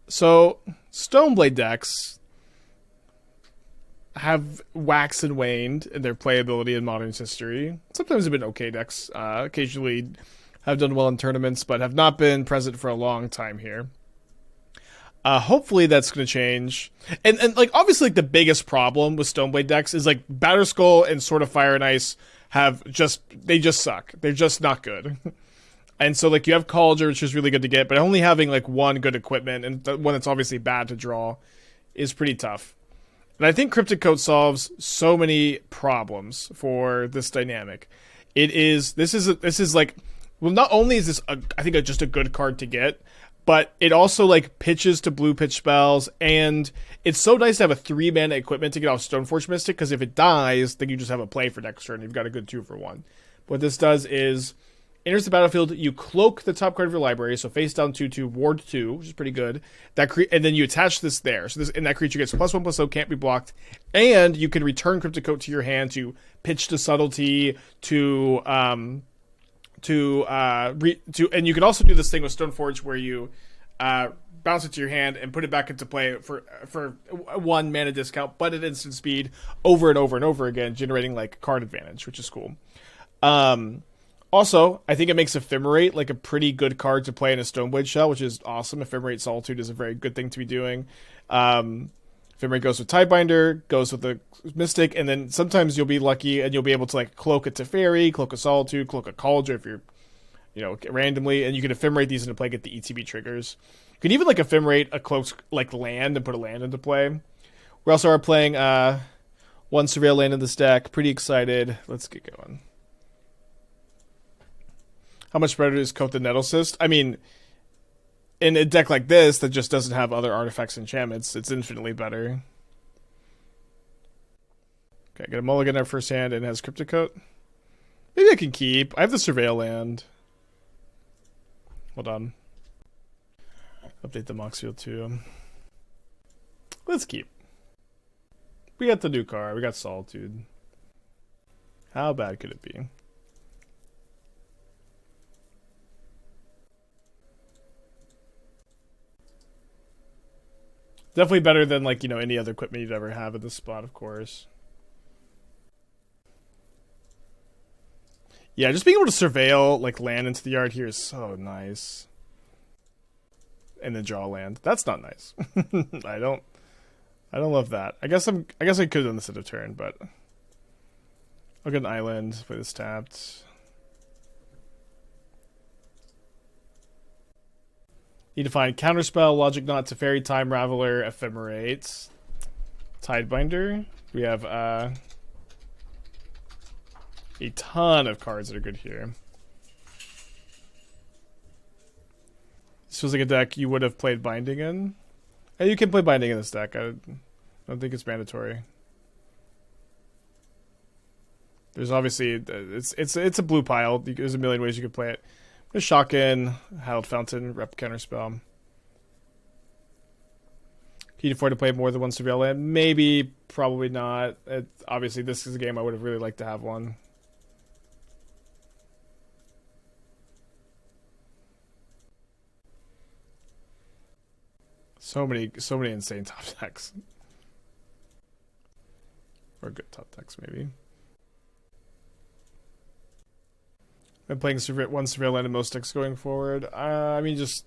So Stoneblade decks have waxed and waned in their playability in Modern's history. Sometimes have been okay decks. Occasionally have done well in tournaments, but have not been present for a long time here. Hopefully that's going to change. And like obviously like the biggest problem with Stoneblade decks is like Batterskull and Sword of Fire and Ice they just suck. They're just not good. And so like you have Kaldra, which is really good to get, but only having like one good equipment and one that's obviously bad to draw is pretty tough. And I think Cryptic Coat solves so many problems for this dynamic. This is like, well, not only is this I think just a good card to get, but it also like pitches to blue pitch spells, and it's so nice to have a 3-mana equipment to get off Stoneforge Mystic, because if it dies, then you just have a play for next turn. You've got a good 2-for-1. What this does is enters the battlefield, you cloak the top card of your library, so face down 2/2, ward 2, which is pretty good. And then you attach this there. So that creature gets +1/+0, can't be blocked, and you can return Cryptic Coat to your hand to pitch to Subtlety, and you can also do this thing with Stoneforge where you bounce it to your hand and put it back into play for 1 mana discount, but at instant speed over and over and over again, generating like card advantage, which is cool. Also, I think it makes Ephemerate like a pretty good card to play in a Stoneblade shell, which is awesome. Ephemerate Solitude is a very good thing to be doing. Ephemerate goes with Tidebinder, goes with the Mystic, and then sometimes you'll be lucky and you'll be able to like cloak a Teferi, cloak a Solitude, cloak a Kaldra if you're, randomly, and you can Ephemerate these into play, get the ETB triggers. You can even like Ephemerate a cloaked like land and put a land into play. We also are playing 1 Surveil land in this deck. Pretty excited. Let's get going. How much better is Coat the Nettlecyst? I mean, in a deck like this that just doesn't have other artifacts and enchantments, it's infinitely better. Okay, get a mulligan in our first hand and it has Cryptic Coat. Maybe I can keep. I have the Surveil land. Hold on. Update the Moxfield too. Let's keep. We got the new card. We got Solitude. How bad could it be? Definitely better than like, any other equipment you'd ever have at this spot, of course. Yeah, just being able to surveil like land into the yard here is so nice. And then draw land. That's not nice. I don't love that. I guess I could have done this at a turn, but I'll get an island, play this tapped. Need to find Counterspell, Logic Knot, Teferi, Time Raveler, Ephemerate, Tidebinder. We have a ton of cards that are good here. This feels like a deck you would have played Binding in. And you can play Binding in this deck. I don't think it's mandatory. There's obviously it's a blue pile. There's a million ways you could play it. I'm gonna shock in Hallowed Fountain, rep Counterspell. Can you afford to play more than 1 Surveil land? Maybe, probably not. Obviously, this is a game I would have really liked to have one. So many insane top decks. Or good top decks, maybe. I'm playing 1 Surveil land in most decks going forward. I mean, just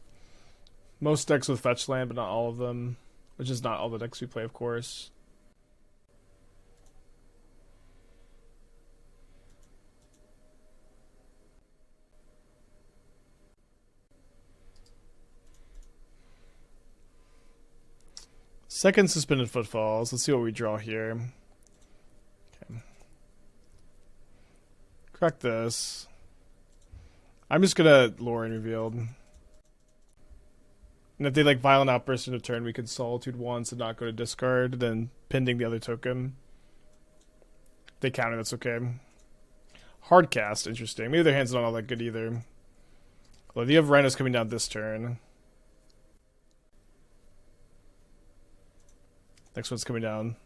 most decks with fetch land, but not all of them. Which is not all the decks we play, of course. Second Suspended Footfalls. Let's see what we draw here. Okay. Crack this. I'm just gonna Lrien Revealed. And if they like Violent Outburst in a turn, we could Solitude once and not go to discard, then pending the other token. If they counter, that's okay. Hard cast, interesting. Maybe their hand's not all that good either. Well, you have Rhinos coming down this turn. Next one's coming down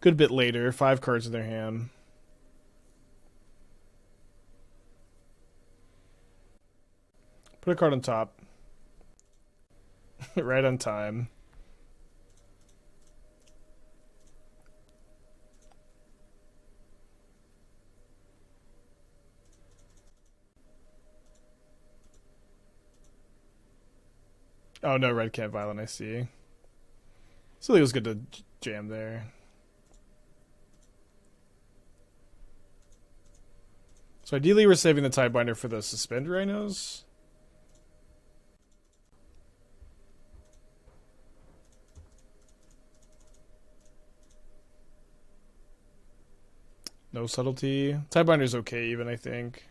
good bit later. 5 cards in their hand. Put a card on top. Right on time. Oh no, red can't violent, I see. So it was good to jam there. So ideally we're saving the Tidebinder for the suspend rhinos. No subtlety. Tidebinder's okay even, I think.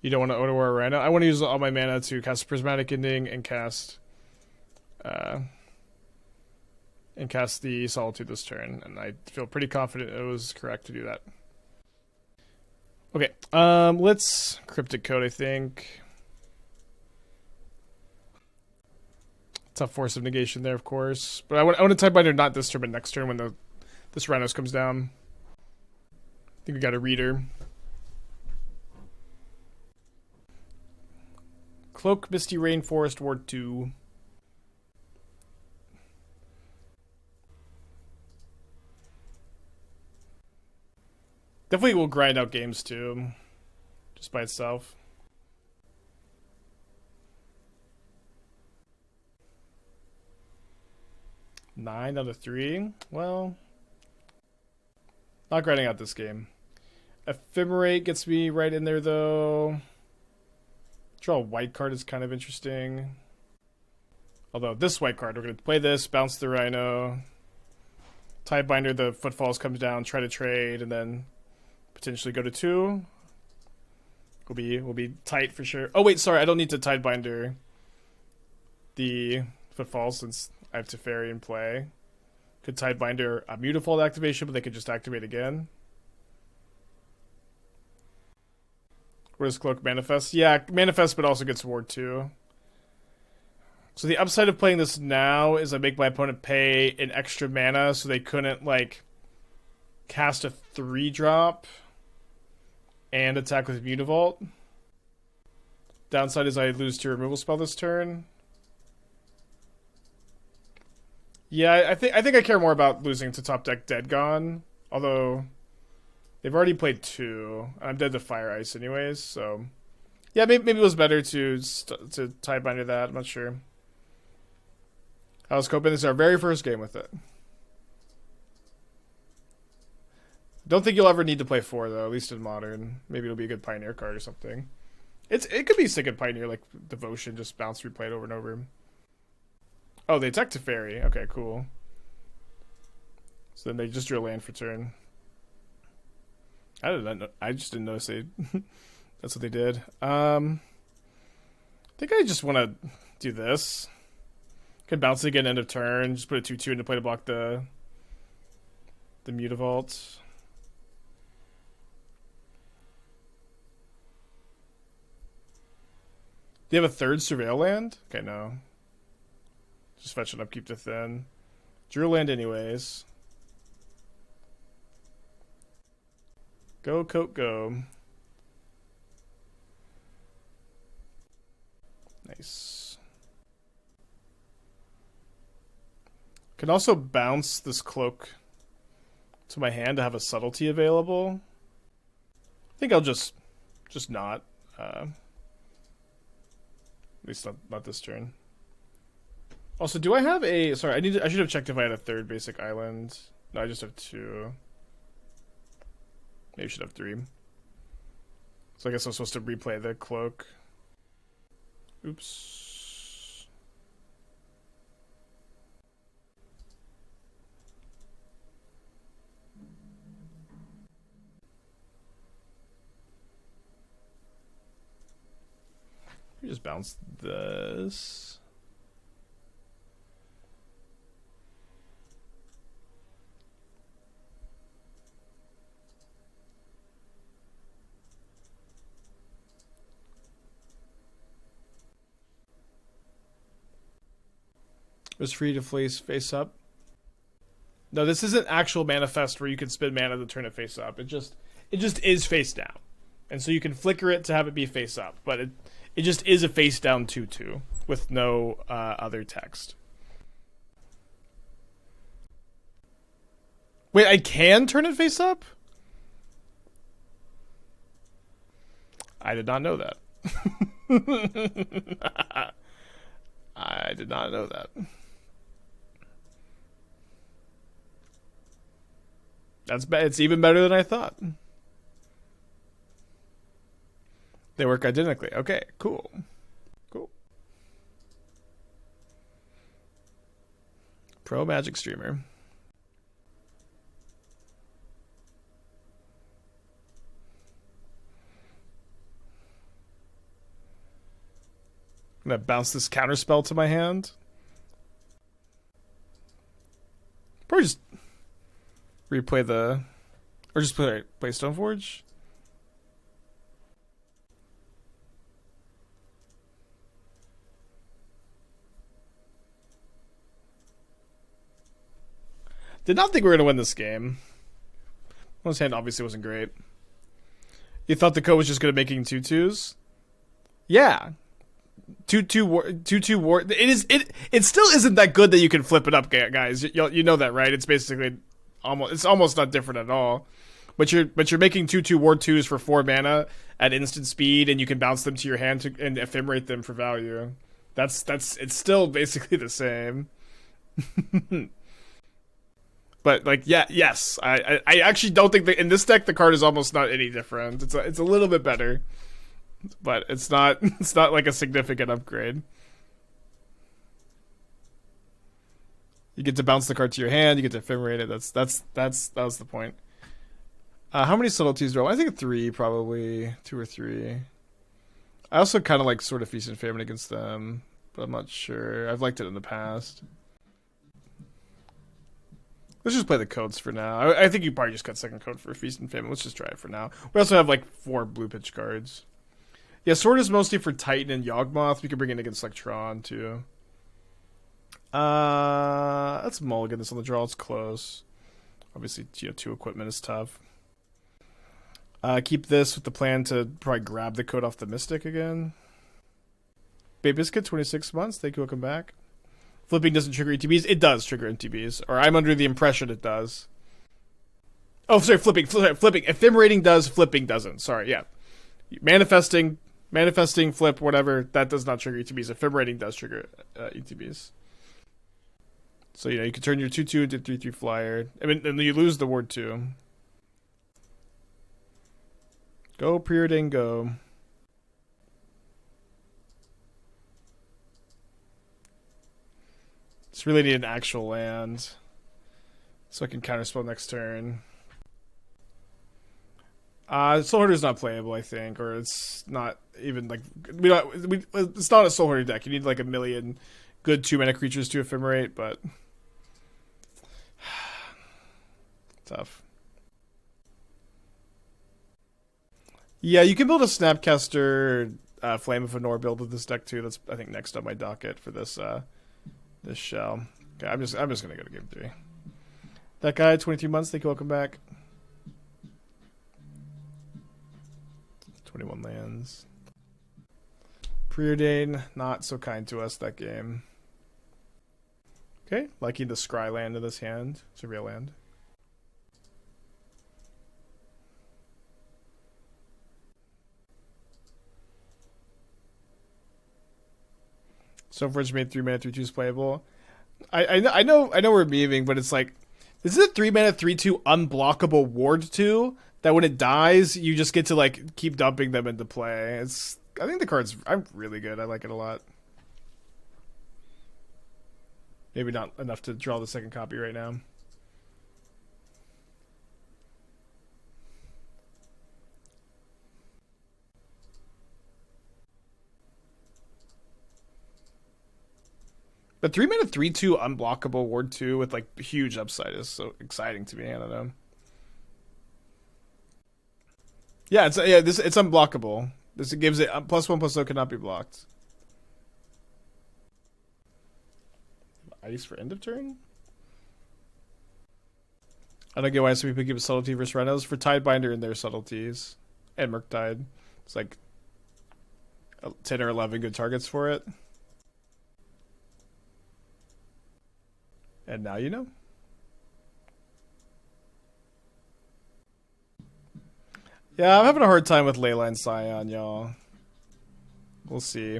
You don't want to Otawara right now? I want to use all my mana to cast Prismatic Ending and cast the Solitude this turn, and I feel pretty confident it was correct to do that. Okay, let's Cryptic Coat, I think. Tough Force of Negation there, of course. But I want to Tidebinder not this turn, but next turn when this Rhinos comes down. I think we got a reader. Cloak, Misty Rainforest, Ward 2. Definitely will grind out games too, just by itself. Nine out of 3. Well, not grinding out this game. Ephemerate gets me right in there though. Draw a white card is kind of interesting. Although this white card, we're going to play this, bounce the Rhino, Tidebinder, the Footfalls comes down, try to trade, and then potentially go to 2. We'll be tight for sure. Oh wait, sorry, I don't need to Tidebinder the Footfalls since I have Teferi in play. Could Tidebinder a Mutafald activation, but they could just activate again. Where does Cloak manifest? Yeah, manifest, but also gets Ward 2. So the upside of playing this now is I make my opponent pay an extra mana so they couldn't, like, cast a 3-drop and attack with Mutavault. Downside is I lose to removal spell this turn. Yeah, I think I care more about losing to top deck Dead Gone, although they've already played 2. I'm dead to Fire Ice anyways, so yeah, maybe it was better to Tidebinder that. I'm not sure. I was hoping this is our very first game with it. Don't think you'll ever need to play 4 though, at least in Modern. Maybe it'll be a good Pioneer card or something. It could be sick at Pioneer, like Devotion, just bounce replay it over and over. Oh, they attacked Teferi. Okay, cool. So then they just drew a land for turn. I just didn't notice they. That's what they did. I think I just want to do this. Could bounce it again end of turn. Just put a 2/2 into play to block the Mutavault. Do you have a 3rd Surveil land? Okay, no. Just fetch it up, keep the thin. Drew land anyways. Go, Coat, go. Nice. Can also bounce this Cloak to my hand to have a Subtlety available. I think I'll just not. At least not this turn. Also, do I have a... Sorry, I should have checked if I had a 3rd basic island. No, I just have 2. Maybe I should have 3. So I guess I'm supposed to replay the Cloak. Oops. We just bounce this. Was free to face up. No, this isn't actual manifest where you can spend mana to turn it face up. It just is face down. And so you can flicker it to have it be face up, but it just is a face down 2/2 with no other text. Wait, I can turn it face up? I did not know that. I did not know that. It's even better than I thought. They work identically. Okay, cool. Cool. Pro Magic streamer. I'm gonna bounce this counterspell to my hand. Probably just replay the, or just play Stoneforge. Did not think we were gonna win this game. His hand obviously wasn't great. You thought the code was just good at making 2/2s? Yeah. 2/2 war. It still isn't that good that you can flip it up, guys. You know that, right? It's basically almost not different at all. But you're making 2/2 ward 2s for 4 mana at instant speed, and you can bounce them to your hand and ephemerate them for value. It's still basically the same. But like, yes, I actually don't think that in this deck the card is almost not any different. It's a little bit better, but it's not like a significant upgrade. You get to bounce the card to your hand. You get to ephemerate it. That was the point. How many subtleties do I think 3, probably 2 or 3. I also kind of like sort of Feast and Famine against them, but I'm not sure. I've liked it in the past. Let's just play the codes for now. I think you probably just got second code for Feast and Famine. Let's just try it for now. We also have like 4 blue pitch cards. Yeah, Sword is mostly for Titan and Yawgmoth. We can bring it against like Tron too. Let's mulligan this on the draw. It's close. Obviously, 2 equipment is tough. Keep this with the plan to probably grab the code off the Mystic again. Babe Biscuit, 26 months. Thank you. Welcome back. Flipping doesn't trigger ETBs. It does trigger ETBs. Or I'm under the impression it does. Oh, sorry, flipping. Ephemerating does, flipping doesn't. Sorry, yeah. Manifesting, flip, whatever, that does not trigger ETBs. Ephemerating does trigger ETBs. So, you can turn your 2/2 into 3/3 flyer. I mean, and you lose the ward 2. Go, Preordain, go. Just really need an actual land so I can counterspell next turn. Soul Hoarder's not playable, I think, or it's not even like it's not a Soul Hoarder deck. You need like a million good 2-mana creatures to ephemerate, but tough. Yeah, you can build a Snapcaster Flame of Anor build with this deck too. That's I think next on my docket for this shell. Okay, I'm just gonna go to game 3. That guy, 23 months. Thank you. Welcome back. 21 lands. Preordain, not so kind to us that game. Okay, liking the Scry land in this hand. It's a real land. Stoneforge made 3-mana 3/2s playable. I know we're memeing, but it's like this is a 3-mana 3/2 unblockable ward 2 that when it dies you just get to like keep dumping them into play. I think the card's really good. I like it a lot. Maybe not enough to draw the second copy right now. But 3-mana 3/2 unblockable ward 2 with like huge upside is so exciting to me. I don't know. Yeah, it's unblockable. This gives it +1/+0 cannot be blocked. Ice for end of turn? I don't get why some people give Subtlety versus Renos for Tidebinder and their subtleties. And Murktide. It's like 10 or 11 good targets for it. And now you know. Yeah, I'm having a hard time with Leyline Scion, y'all. We'll see.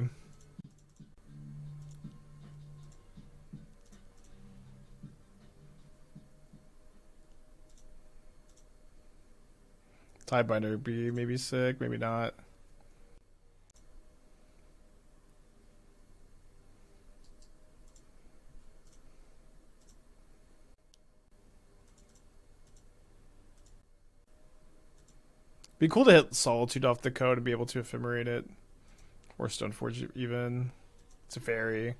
Tidebinder would be maybe sick, maybe not. Be cool to hit Solitude off the code and be able to ephemerate it. Or Stoneforge even. Teferi.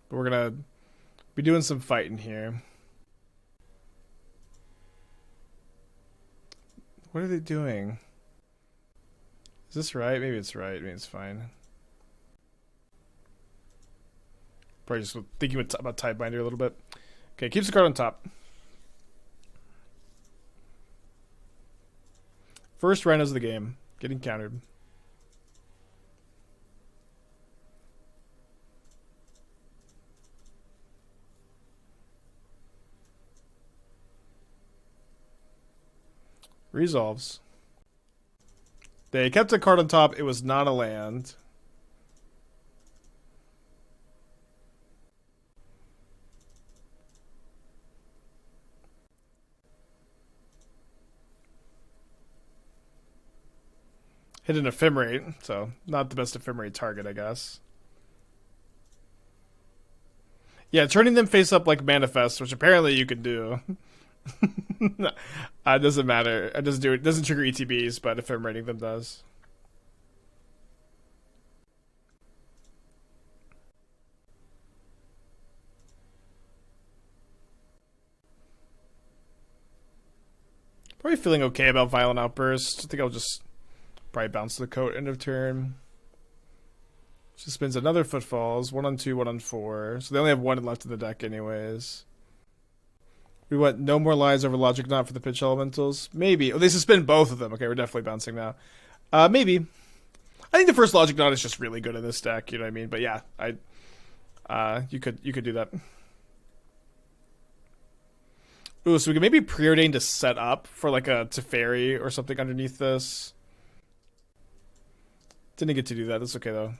But we're gonna be doing some fighting here. What are they doing? Is this right? Maybe it's right. Maybe it's fine. Probably just thinking about Tidebinder a little bit. Okay, keeps the card on top. First Rhinos of the game. Getting countered. Resolves. They kept a card on top. It was not a land. Hit an Ephemerate, so not the best Ephemerate target, I guess. Yeah, turning them face up like Manifest, which apparently you can do. It doesn't matter. It doesn't do it. Doesn't trigger ETBs, but Ephemerating them does. Probably feeling okay about Violent Outburst. I think I'll just probably bounce the coat end of turn. Just spins another Footfalls. 1 on 2, 1 on 4. So they only have 1 left in the deck anyways. We went no more lies over Logic Knot for the pitch elementals. Maybe. Oh, they suspend both of them. Okay, we're definitely bouncing now. Maybe. I think the first Logic Knot is just really good in this deck, you know what I mean? But yeah, you could do that. Ooh, so we could maybe Preordain to set up for like a Teferi or something underneath this. Didn't get to do that. That's okay though.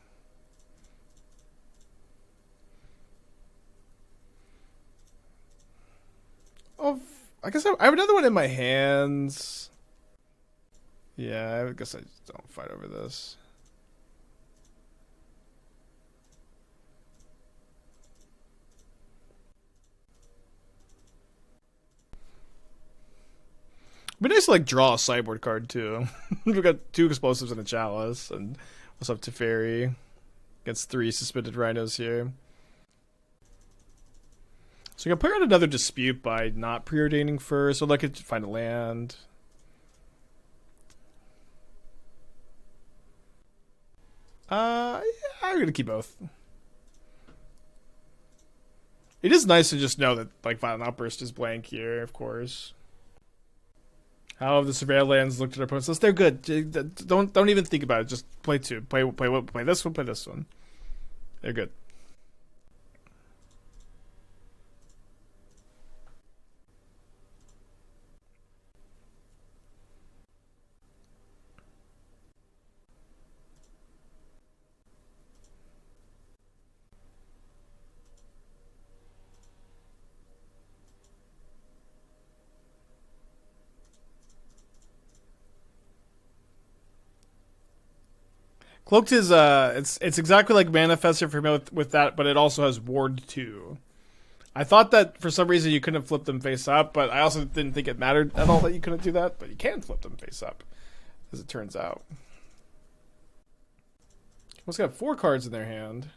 Oh, I guess I have another one in my hands. Yeah, I guess I just don't fight over this. It'd be nice to like draw a sideboard card too. We've got 2 explosives and a chalice, and what's up Teferi against 3 suspended rhinos here. So we can play out another dispute by not preordaining first, or like to find a land. Yeah, I'm gonna keep both. It is nice to just know that like Violent Outburst is blank here, of course. How have the Surveil lands looked at our opponents' list? They're good. Don't even think about it. Just play 2. Play this one. Play this one. They're good. Cloaked is it's exactly like Manifestor for me with that, but it also has Ward 2. I thought that for some reason you couldn't flip them face up, but I also didn't think it mattered at all that you couldn't do that. But you can flip them face up, as it turns out. Almost got 4 cards in their hand.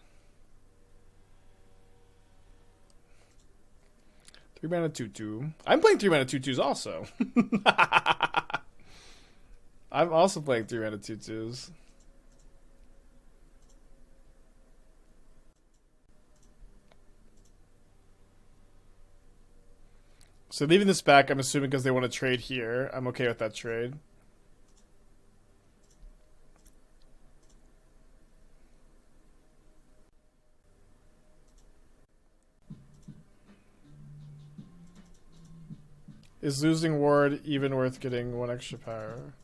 3 mana 2/2. I'm playing 3 mana 2/2s also. I'm also playing 3 mana 2/2s. So leaving this back, I'm assuming because they want to trade here. I'm okay with that trade. Is losing ward even worth getting 1 extra power?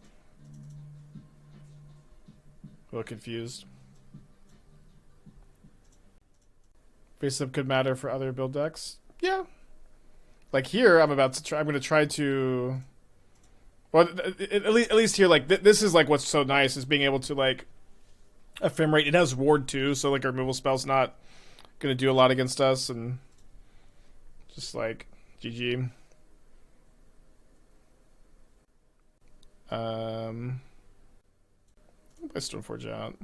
A little confused. Face up could matter for other build decks. Yeah. Like here, I'm going to try to. Well, at least here, like this is like what's so nice is being able to like Ephemerate. It has ward too, so like our removal spell's not going to do a lot against us, and just like GG. I'll play Stoneforge out.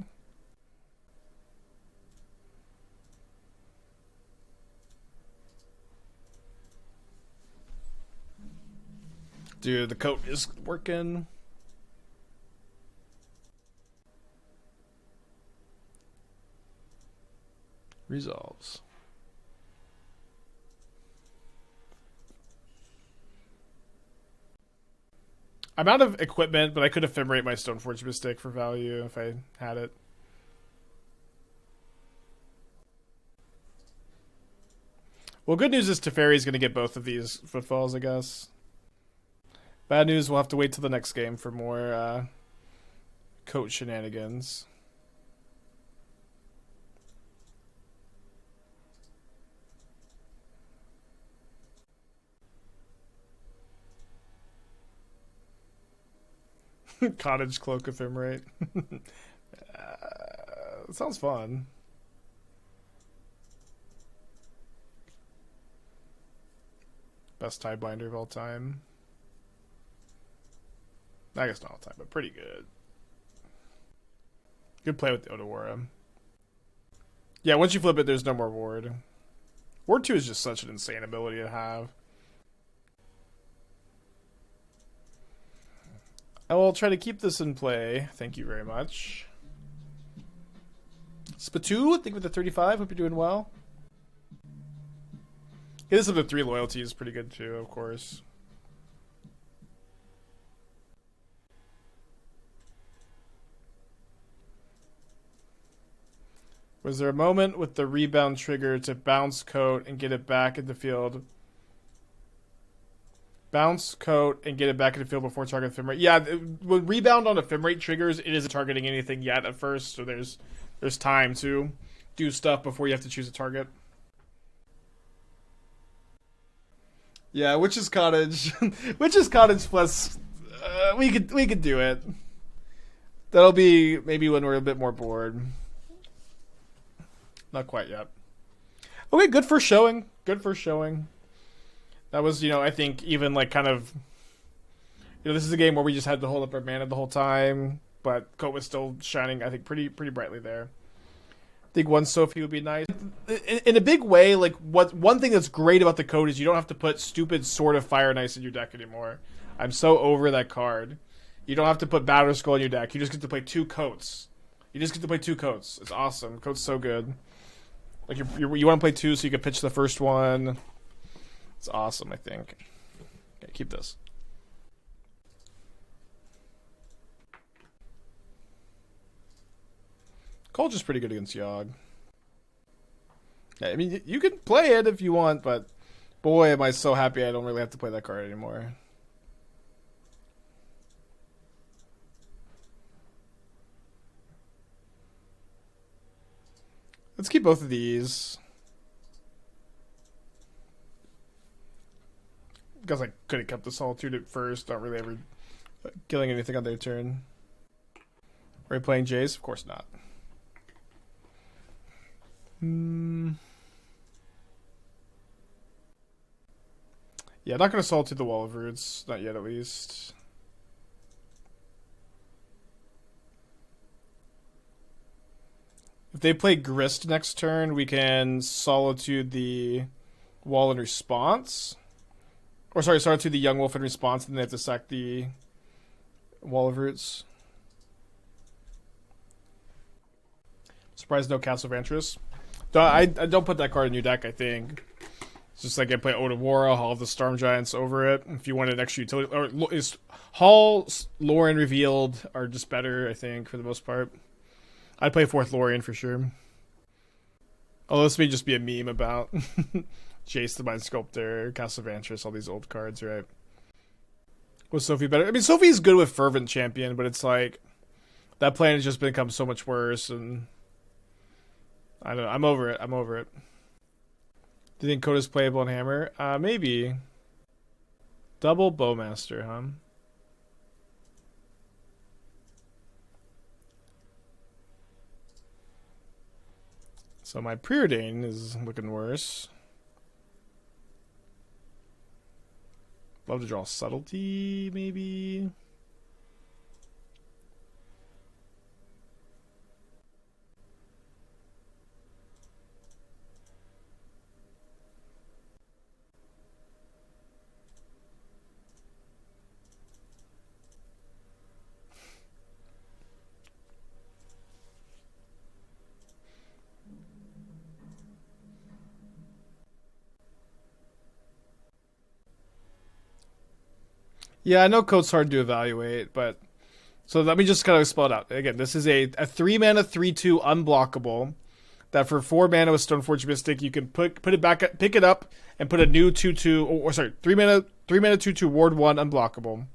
Dude, the coat is working. Resolves. I'm out of equipment, but I could ephemerate my Stoneforge Mystic for value if I had it. Well, good news is Teferi's going to get both of these footfalls, I guess. Bad news, we'll have to wait till the next game for more coat shenanigans. Cottage cloak ephemerate. Sounds fun. Best Tidebinder of all time. I guess not all time, but pretty good. Good play with the Otawara. Yeah, once you flip it, there's no more ward. Ward 2 is just such an insane ability to have. I will try to keep this in play. Thank you very much. Spatu, thank you for the 35. Hope you're doing well. Yeah, this is the 3 loyalty is pretty good too, of course. Was there a moment with the rebound trigger to bounce coat and get it back in the field? Bounce coat and get it back in the field before targeting ephemerate. Yeah, when rebound on ephemerate triggers, it isn't targeting anything yet at first, so there's time to do stuff before you have to choose a target. Yeah, Witch's Cottage. Witch's Cottage plus we could do it. That'll be maybe when we're a bit more bored. Not quite yet. Okay, good first showing. Good first showing. That was, I think even like kind of, this is a game where we just had to hold up our mana the whole time, but Coat was still shining, I think, pretty brightly there. I think one Sophie would be nice. In a big way, like one thing that's great about the Coat is you don't have to put stupid Sword of Fire and Ice in your deck anymore. I'm so over that card. You don't have to put Battle Skull in your deck. You just get to play 2 Coats. You just get to play 2 Coats. It's awesome. Coat's so good. Like you want to play 2 so you can pitch the first one. It's awesome, I think. Okay, keep this. Cold is pretty good against Yogg. Yeah, I mean, you can play it if you want, but boy, am I so happy I don't really have to play that card anymore. Let's keep both of these. Because I could have kept the Solitude at first. Not really ever killing anything on their turn. Are we playing Jace? Of course not. Yeah, not going to Solitude the Wall of Roots. Not yet, at least. If they play Grist next turn, we can Solitude the Wall in response. Or sorry, Solitude the Young Wolf in response, and then they have to sack the Wall of Roots. Surprised no Castle of Vantress. I don't put that card in your deck, I think. It's just like I play Otawara, Hall of the Storm Giants over it. If you want an extra utility, or is Hall, Lrien Revealed are just better, I think, for the most part. I'd play 4th Lrien for sure. Although this may just be a meme about Jace the Mind Sculptor, Castle Vantress, all these old cards, right? Was Sophie better? I mean, Sophie's good with Fervent Champion, but it's like that plan has just become so much worse, and I don't know. I'm over it. I'm over it. Do you think Coat is playable on Hammer? Maybe. Double Bowmaster, huh? So my Preordain is looking worse. Love to draw Subtlety, maybe. Yeah, I know Coat's hard to evaluate, but so let me just kind of spell it out. Again, this is a 3-mana 3/2 unblockable that for 4 mana with Stoneforge Mystic you can put it back, pick it up, and put a new 2/2 or sorry 3-mana 2/2 ward 1 unblockable,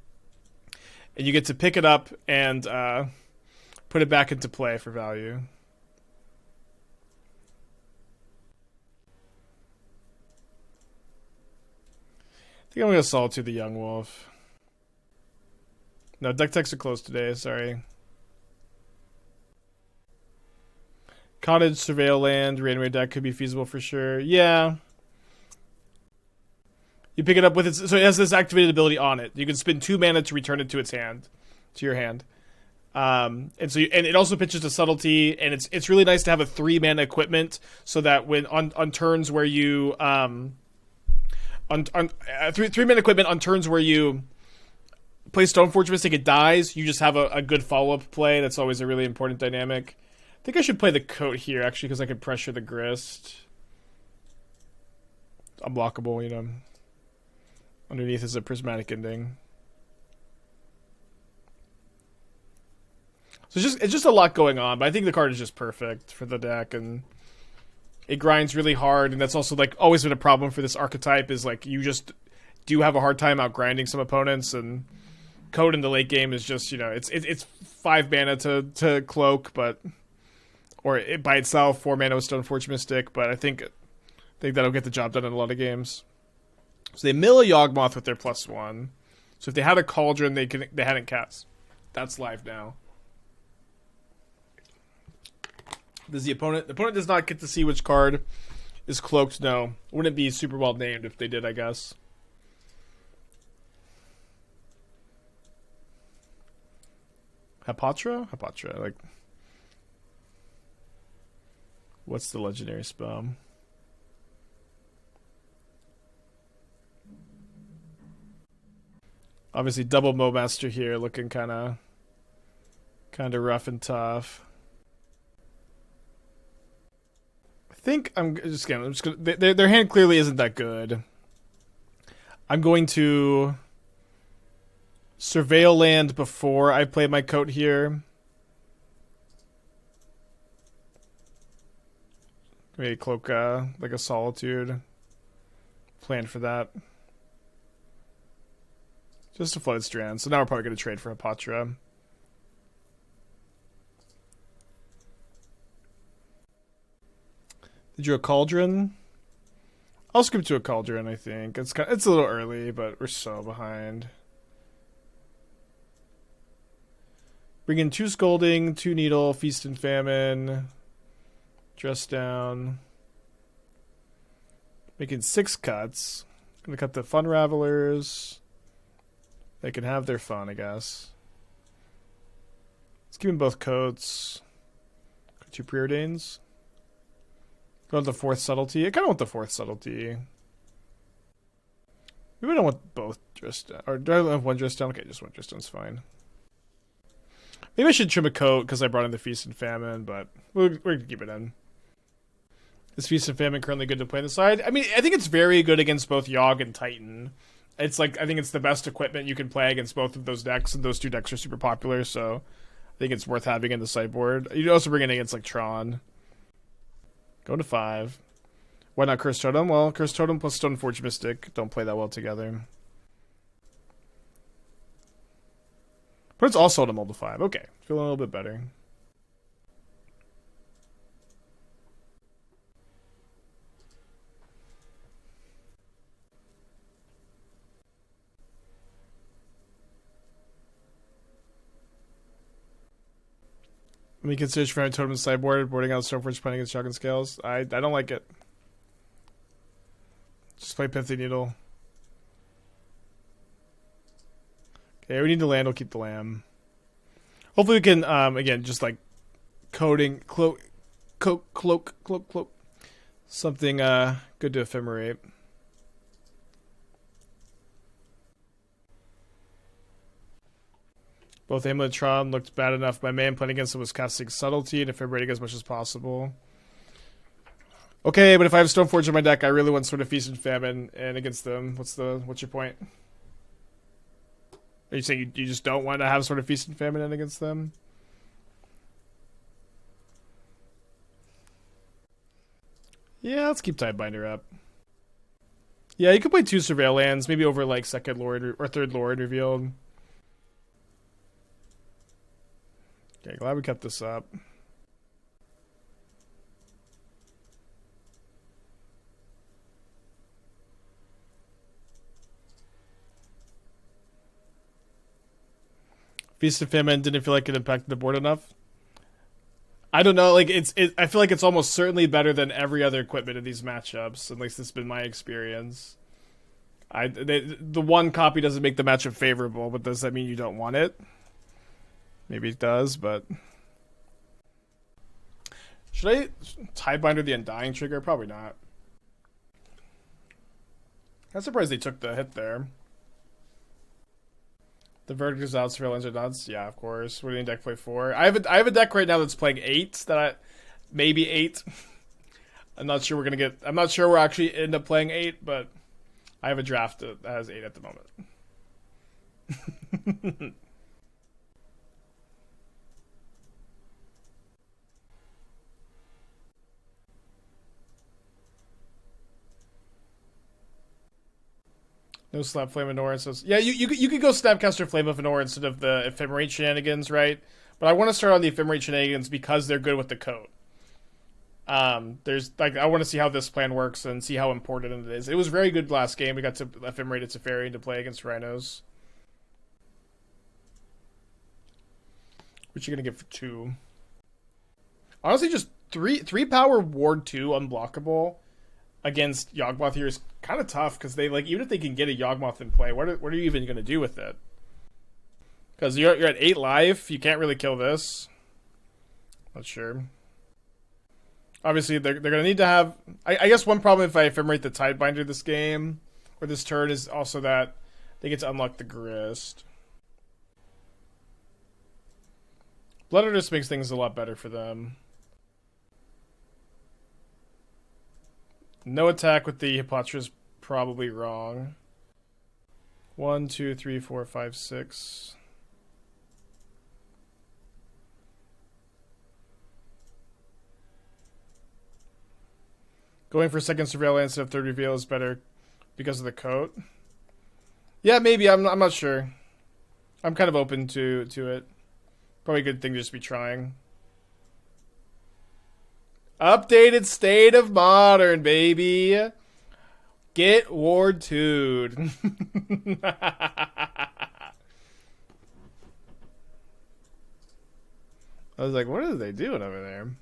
and you get to pick it up and put it back into play for value. I think I'm gonna Solitude the Young Wolf. No, deck techs are closed today, sorry. Cottage, Surveil Land, Rainway deck could be feasible for sure. Yeah. You pick it up with its... So it has this activated ability on it. You can spend 2 mana to return it to its hand. To your hand. And it also pitches to Subtlety, and it's really nice to have a 3-mana equipment so that when on turns where you... on 3-mana equipment on turns where you... play Stoneforge Mystic, it dies. You just have a good follow-up play. That's always a really important dynamic. I think I should play the Coat here, actually, because I can pressure the Grist. Unblockable, you know. Underneath is a Prismatic Ending. So it's just a lot going on, but I think the card is just perfect for the deck, and it grinds really hard, and that's also, like, always been a problem for this archetype, is, like, you just do have a hard time out-grinding some opponents, and... Coat in the late game is just, you know, it's 5 mana to cloak, but or it by itself 4 mana with Stoneforge Mystic, but I think that'll get the job done in a lot of games. So they mill a Yawgmoth with their +1. So if they had a Cauldron, they hadn't cast. That's live now. Does the opponent does not get to see which card is cloaked? No, wouldn't be super well named if they did, I guess. Hapatra? Like, what's the legendary spell? Obviously, double Momaster here, looking kind of rough and tough. I think I'm just gonna. Their hand clearly isn't that good. I'm going to Surveil Land before I play my Coat here. Maybe cloak like a Solitude. Plan for that. Just a Flooded Strand. So now we're probably going to trade for Hapatra. Did you a Cauldron? I'll skip to a Cauldron, I think. It's a little early, but we're so behind. Bring in 2 Scolding, 2 Needle, Feast and Famine, Dress Down. Making 6 cuts. Gonna cut the Fun Ravelers. They can have their fun, I guess. Let's give them both Coats. Got 2 Preordains. Go with the 4th Subtlety. I kind of want the 4th Subtlety. Maybe I don't want both Dress Down. Or do I have 1 Dress Down? Okay, just 1 Dress Down's fine. Maybe I should trim a Coat because I brought in the Feast and Famine, but we're going to keep it in. Is Feast and Famine currently good to play on the side? I mean, I think it's very good against both Yogg and Titan. It's like, I think it's the best equipment you can play against both of those decks, and those two decks are super popular, so I think it's worth having in the sideboard. You'd also bring it against like Tron. Go to 5. Why not Curse Totem? Well, Curse Totem plus Stoneforge Mystic don't play that well together. But it's also to to 5. Okay, feeling a little bit better. Let me consider for Totem sideboard, boarding out Stoneforge playing against Shotgun Scales. I don't like it. Just play Pithing Needle. Okay, we need the land, we'll keep the lamb. Hopefully we can, again, just like cloak. Something good to Ephemerate. Both Amulet and Tron looked bad enough. My man playing against it was casting Subtlety and Ephemerate as much as possible. Okay, but if I have Stoneforge in my deck, I really want sort of Feast and Famine and against them. What's your point? Are you saying you just don't want to have sort of Feast and Famine in against them? Yeah, let's keep Tidebinder up. Yeah, you could play 2 Surveil lands, maybe over like second Lord or third Lord revealed. Okay, glad we kept this up. Feast of Famine didn't feel like it impacted the board enough. I don't know, like I feel like it's almost certainly better than every other equipment in these matchups. At least this has been my experience. The one copy doesn't make the matchup favorable, but does that mean you don't want it? Maybe it does, but should I Tidebinder the Undying trigger? Probably not. I'm surprised they took the hit there. The verdict is out. Surveillance are nuts. Yeah, of course. What do you deck play 4? I have a deck right now that's playing 8. Maybe 8. I'm not sure we're actually end up playing 8, but I have a draft that has 8 at the moment. No Slap Flame of Nor. So yeah, you could go Snapcaster Flame of Nor instead of the Ephemerate shenanigans, right? But I want to start on the Ephemerate shenanigans because they're good with the coat. There's like I want to see how this plan works and see how important it is. It was very good last game. We got to Ephemerate Teferi to play against Rhinos. What you gonna get for 2? Honestly, just 3 power Ward 2 unblockable against Yawgmoth here is kind of tough because they even if they can get a Yawgmoth in play, what are you even going to do with it? Because you're at 8 life, you can't really kill this. Not sure. Obviously, they're going to need to have. I guess one problem if I Ephemerate the Tidebinder this game or this turn is also that they get to unlock the Grist. Blood Artist makes things a lot better for them. No attack with the Hippolyta is probably wrong. 1, 2, 3, 4, 5, 6. Going for second surveillance instead of third reveal is better because of the coat. Yeah, maybe. I'm not sure. I'm kind of open to it. Probably a good thing to just be trying. Updated State of Modern, baby. Get Ward 2'd. I was like, what are they doing over there?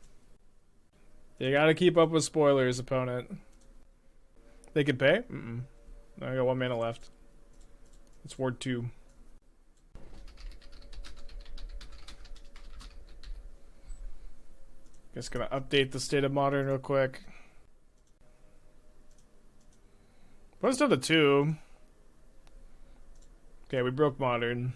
You gotta keep up with spoilers, opponent. They could pay? I got 1 mana left. It's Ward 2. Just gonna update the State of Modern real quick. Put us down to 2. Okay, we broke Modern.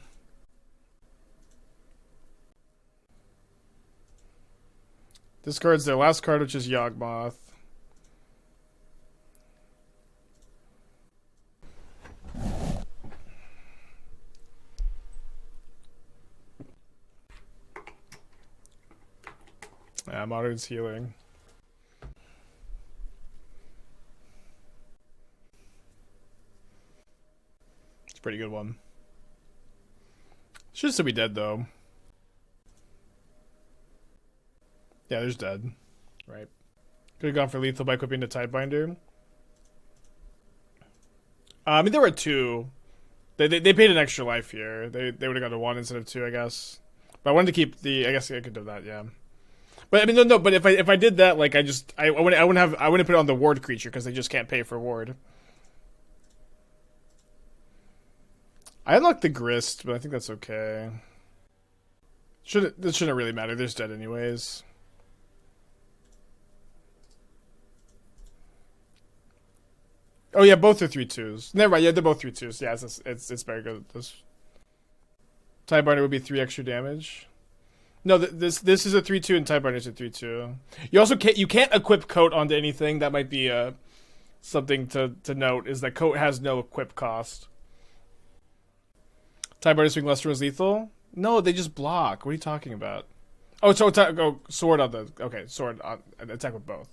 Discards their last card, which is Yawgmoth. Yeah, Modern's healing. It's a pretty good one. Should still be dead though. Yeah, there's dead. Right. Could have gone for lethal by equipping the Tidebinder. I mean, there were two. They paid an extra life here. They would have gone to one instead of two, I guess. But I wanted to keep the. I guess I could do that, yeah. But I mean, no. But if I did that, like I wouldn't put it on the ward creature because they just can't pay for ward. I unlocked the grist, but I think that's okay. This shouldn't really matter. There's dead anyways. Oh yeah, both are 3/2s. Never mind. Yeah, they're both 3/2s. Yeah, it's very good. This Tidebinder would be 3 extra damage. No, this is a 3/2 and Tidebinder's a 3/2. You also can't equip Coat onto anything. That might be something to note is that Coat has no equip cost. Tidebinder swing Luster was lethal. No, they just block. What are you talking about? Oh, so sword on the sword on attack with both.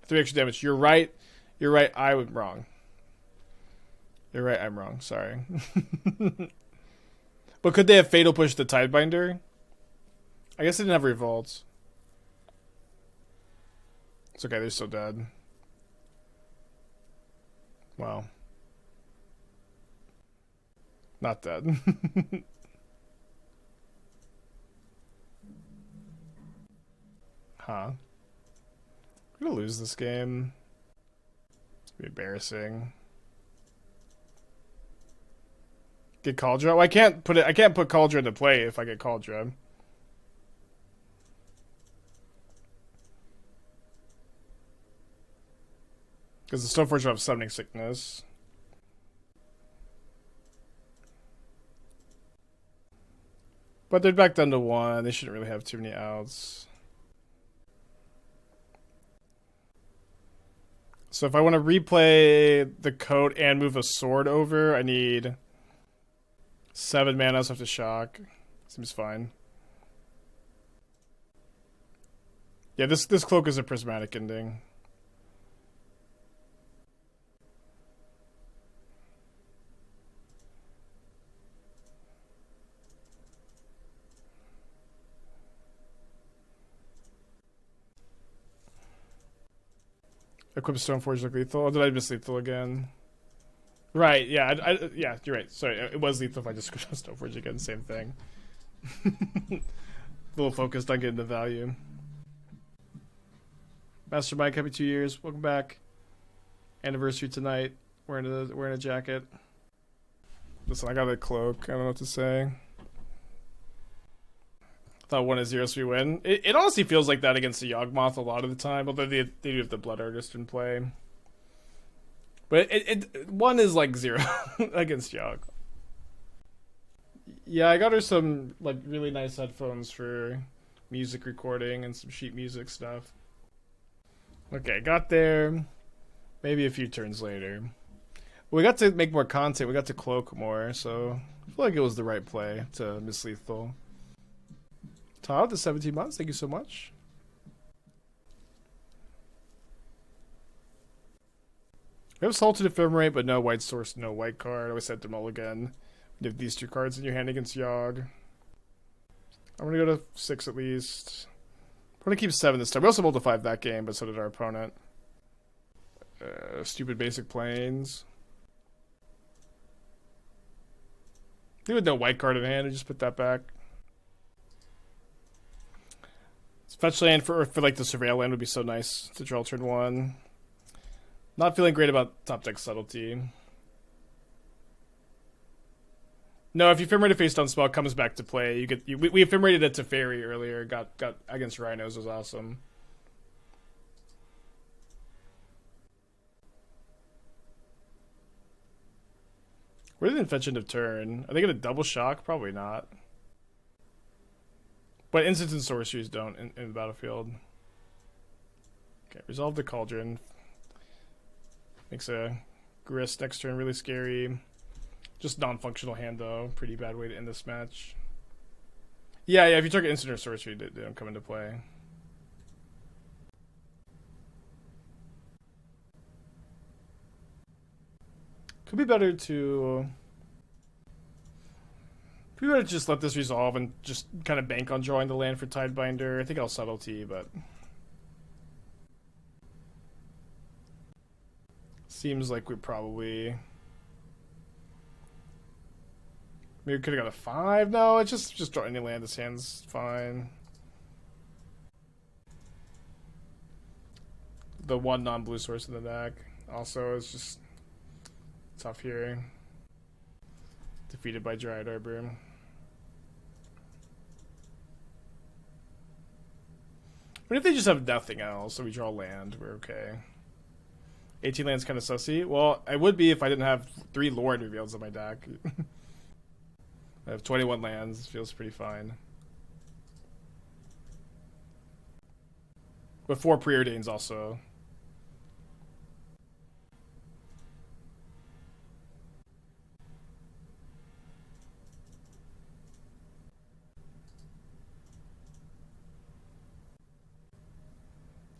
3 extra damage. You're right. You're right. I was wrong. You're right. I'm wrong. Sorry. But could they have fatal pushed the Tidebinder? I guess it didn't have revolts. It's okay. They're still dead. Wow. Not dead. Huh. I'm gonna lose this game. It's gonna be embarrassing. Get Kaldra? Well, I can't put Kaldra into play if I get Kaldra. Because the Stoneforge will have summoning sickness. But they're back down to 1. They shouldn't really have too many outs. So if I want to replay the Coat and move a sword over, I need 7 mana, so I have to shock. Seems fine. Yeah, this cloak is a prismatic ending. Equip Stoneforge like lethal. Oh, did I miss lethal again? Right, yeah, yeah, you're right. Sorry, it was lethal if I just equipped Stoneforge again. Same thing. A little focused on getting the value. Master Mike, happy 2 years. Welcome back. Anniversary tonight. Wearing a jacket. Listen, I got a cloak. I don't know what to say. Thought 1-0 so we win. It honestly feels like that against the Yawgmoth a lot of the time, although they do have the Blood Artist in play. But 1 is like 0 against Yawg. Yeah, I got her some like really nice headphones for music recording and some sheet music stuff. Okay, got there. Maybe a few turns later. We got to make more content. We got to cloak more, so I feel like it was the right play to miss lethal. Todd, the 17 months. Thank you so much. We have Salted Ephemerate, but no white source, no white card. I always said to mulligan. You have these 2 cards in your hand against Yawg. I'm going to go to 6 at least. I'm going to keep 7 this time. We also rolled a 5 that game, but so did our opponent. Stupid basic planes. He with no white card in hand, I just put that back. Fetch land for like the Surveil land would be so nice to draw turn 1. Not feeling great about top deck Subtlety. No, if you Ephemerate a face down spell, it comes back to play. We Ephemerated a Teferi earlier. Got against Rhinos, was awesome. Where did they fetch end of turn? Are they gonna double shock? Probably not. But instants and sorceries don't in the battlefield. Okay, resolve the Cauldron. Makes a Grist next turn really scary. Just non-functional hand though. Pretty bad way to end this match. Yeah, if you target instant or sorcery, they don't come into play. Could be better to... Could be better to just let this resolve and just kind of bank on drawing the land for Tidebinder. I think I'll Subtlety, but... Seems like we probably... Maybe we could have got a 5? No, it's just draw any land. This hand's fine. The one non-blue source in the deck also is just tough here. Defeated by Dryad Arbor. But if they just have nothing else, so we draw land, we're okay. 18 lands kind of sussy. Well, I would be if I didn't have 3 Lrien Revealeds in my deck. I have 21 lands. Feels pretty fine. But 4 Preordains also.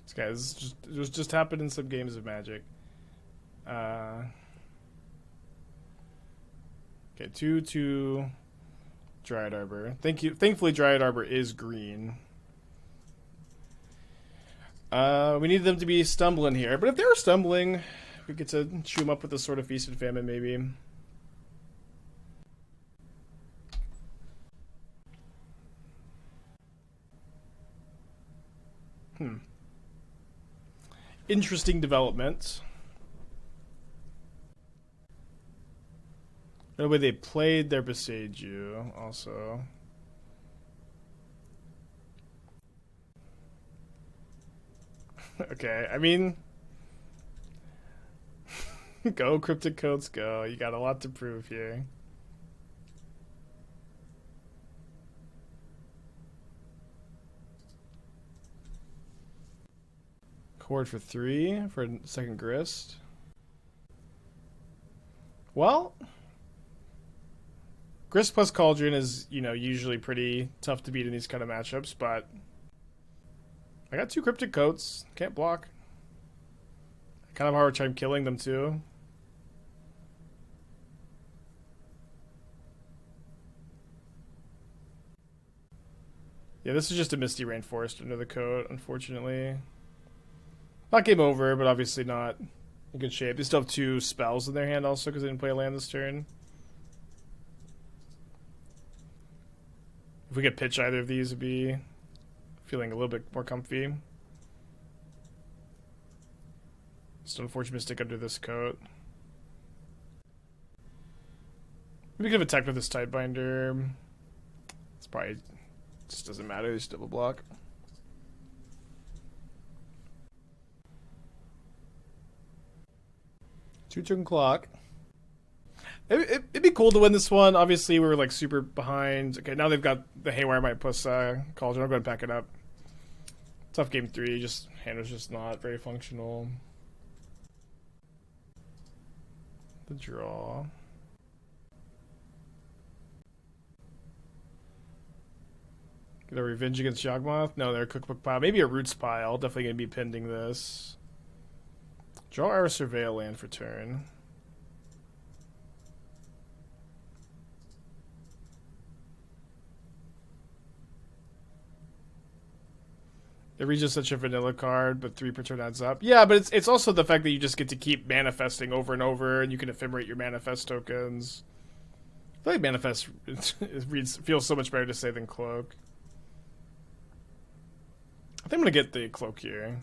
This guy's just happened in some games of Magic. Okay, 2/2 Dryad Arbor. Thankfully, Dryad Arbor is green. We need them to be stumbling here, but if they were stumbling, we get to chew them up with a sort of Feast and Famine, maybe. Interesting development. The way they played their Besage also. Okay, I mean... Go, Cryptic Coats, go. You got a lot to prove here. Chord for 3 for a second Grist. Well... Grist plus Cauldron is, you know, usually pretty tough to beat in these kind of matchups, but I got 2 Cryptic Coats. Can't block. Kind of hard time killing them too. Yeah, this is just a Misty Rainforest under the coat, unfortunately. Not game over, but obviously not in good shape. They still have 2 spells in their hand also because they didn't play a land this turn. If we could pitch either of these, would be feeling a little bit more comfy. Stoneforge Mystic under this coat. We could have attacked with this Tidebinder. It's probably just doesn't matter. It's double block. Two-turn clock. It'd be cool to win this one. Obviously, we were like super behind. Okay, now they've got the Haywire Might plus Cauldron. I'll go ahead and pack it up. Tough game 3. Just hand was just not very functional. The draw. Get a Revenge against Yawgmoth? No, they're a Cookbook pile. Maybe a Roots pile. Definitely going to be pending this. Draw our Surveil land for turn. It reads just such a vanilla card, but 3 per turn adds up. Yeah, but it's also the fact that you just get to keep manifesting over and over, and you can ephemerate your manifest tokens. I feel like manifest feels so much better to say than cloak. I think I'm gonna get the cloak here.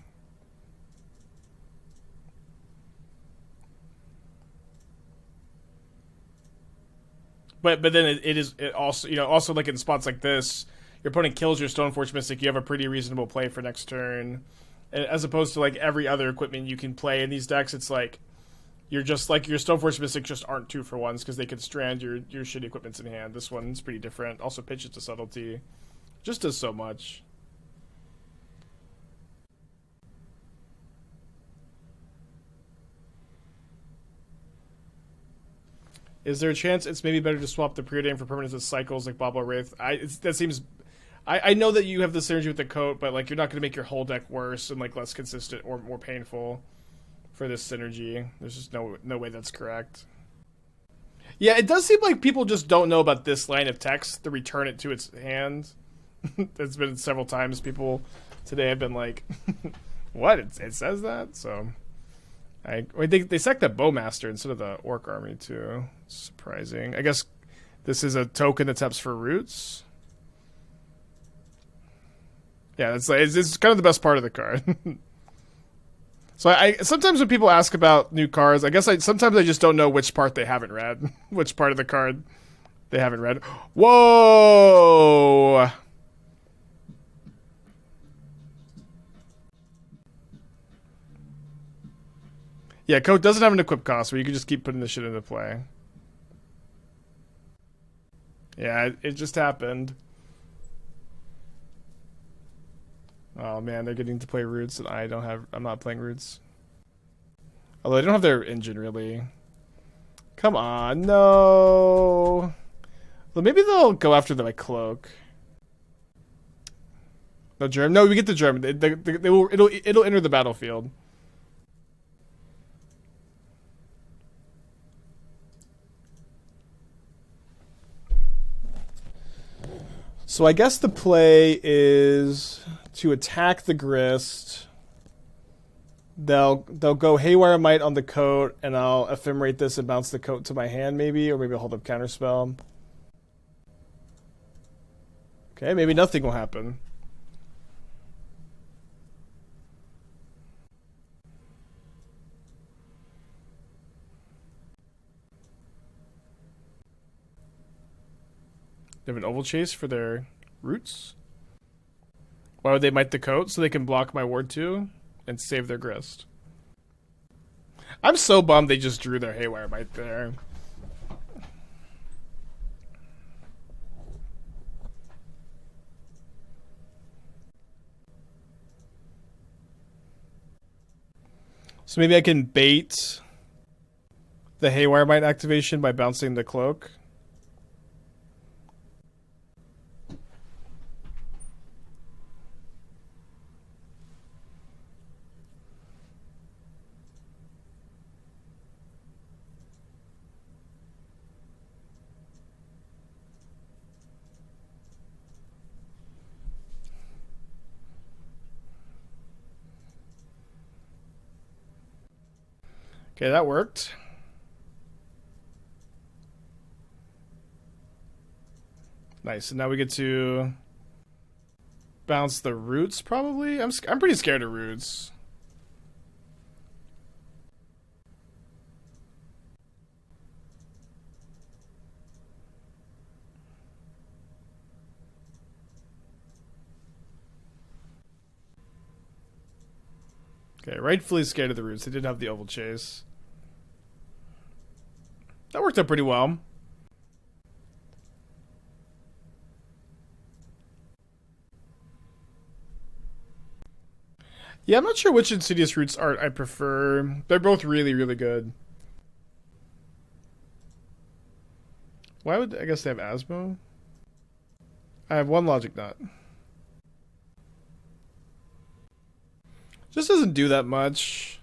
But then it also, you know, also like in spots like this, your opponent kills your Stoneforge Mystic, you have a pretty reasonable play for next turn. As opposed to like every other equipment you can play in these decks, it's like you're just like your Stoneforge Mystic just aren't 2-for-1s because they could strand your shitty equipments in hand. This one's pretty different. Also pitches to Subtlety. Just does so much. Is there a chance it's maybe better to swap the Preordain for permanents with cycles like Bobble Wraith? That seems... I know that you have the synergy with the coat, but like you're not going to make your whole deck worse and like less consistent or more painful for this synergy. There's just no way that's correct. Yeah, it does seem like people just don't know about this line of text to return it to its hand. It's been several times people today have been like, what? It says that? So, they sacked the Bowmaster instead of the Orc Army, too. Surprising. I guess this is a token that taps for roots. Yeah, it's kind of the best part of the card. So I sometimes when people ask about new cards, I guess sometimes I just don't know which part they haven't read, which part of the card they haven't read. Whoa! Yeah, Coat doesn't have an equip cost where you can just keep putting this shit into play. Yeah, it just happened. Oh man, they're getting to play roots and I'm not playing roots. Although they don't have their engine really. Come on, no. Well, maybe they'll go after my cloak. No germ. No, we get the germ. It'll enter the battlefield. So I guess the play is to attack the Grist. They'll go Haywire Might on the Coat, and I'll Ephemerate this and bounce the Coat to my hand, maybe, or maybe I'll hold up Counterspell. Okay, maybe nothing will happen. They have an Oval Chase for their roots. Why would they Might the Coat? So they can block my Ward 2 and save their Grist. I'm so bummed they just drew their Haywire Might there. So maybe I can bait the Haywire Might activation by bouncing the Cloak. Okay, that worked. Nice. And now we get to bounce the roots, probably? I'm pretty scared of roots. Okay, rightfully scared of the roots. They did have the Oval Chase. That worked out pretty well. Yeah, I'm not sure which Insidious Roots art I prefer. They're both really, really good. Why would... I guess they have Asmo? I have one Logic Knot. Just doesn't do that much.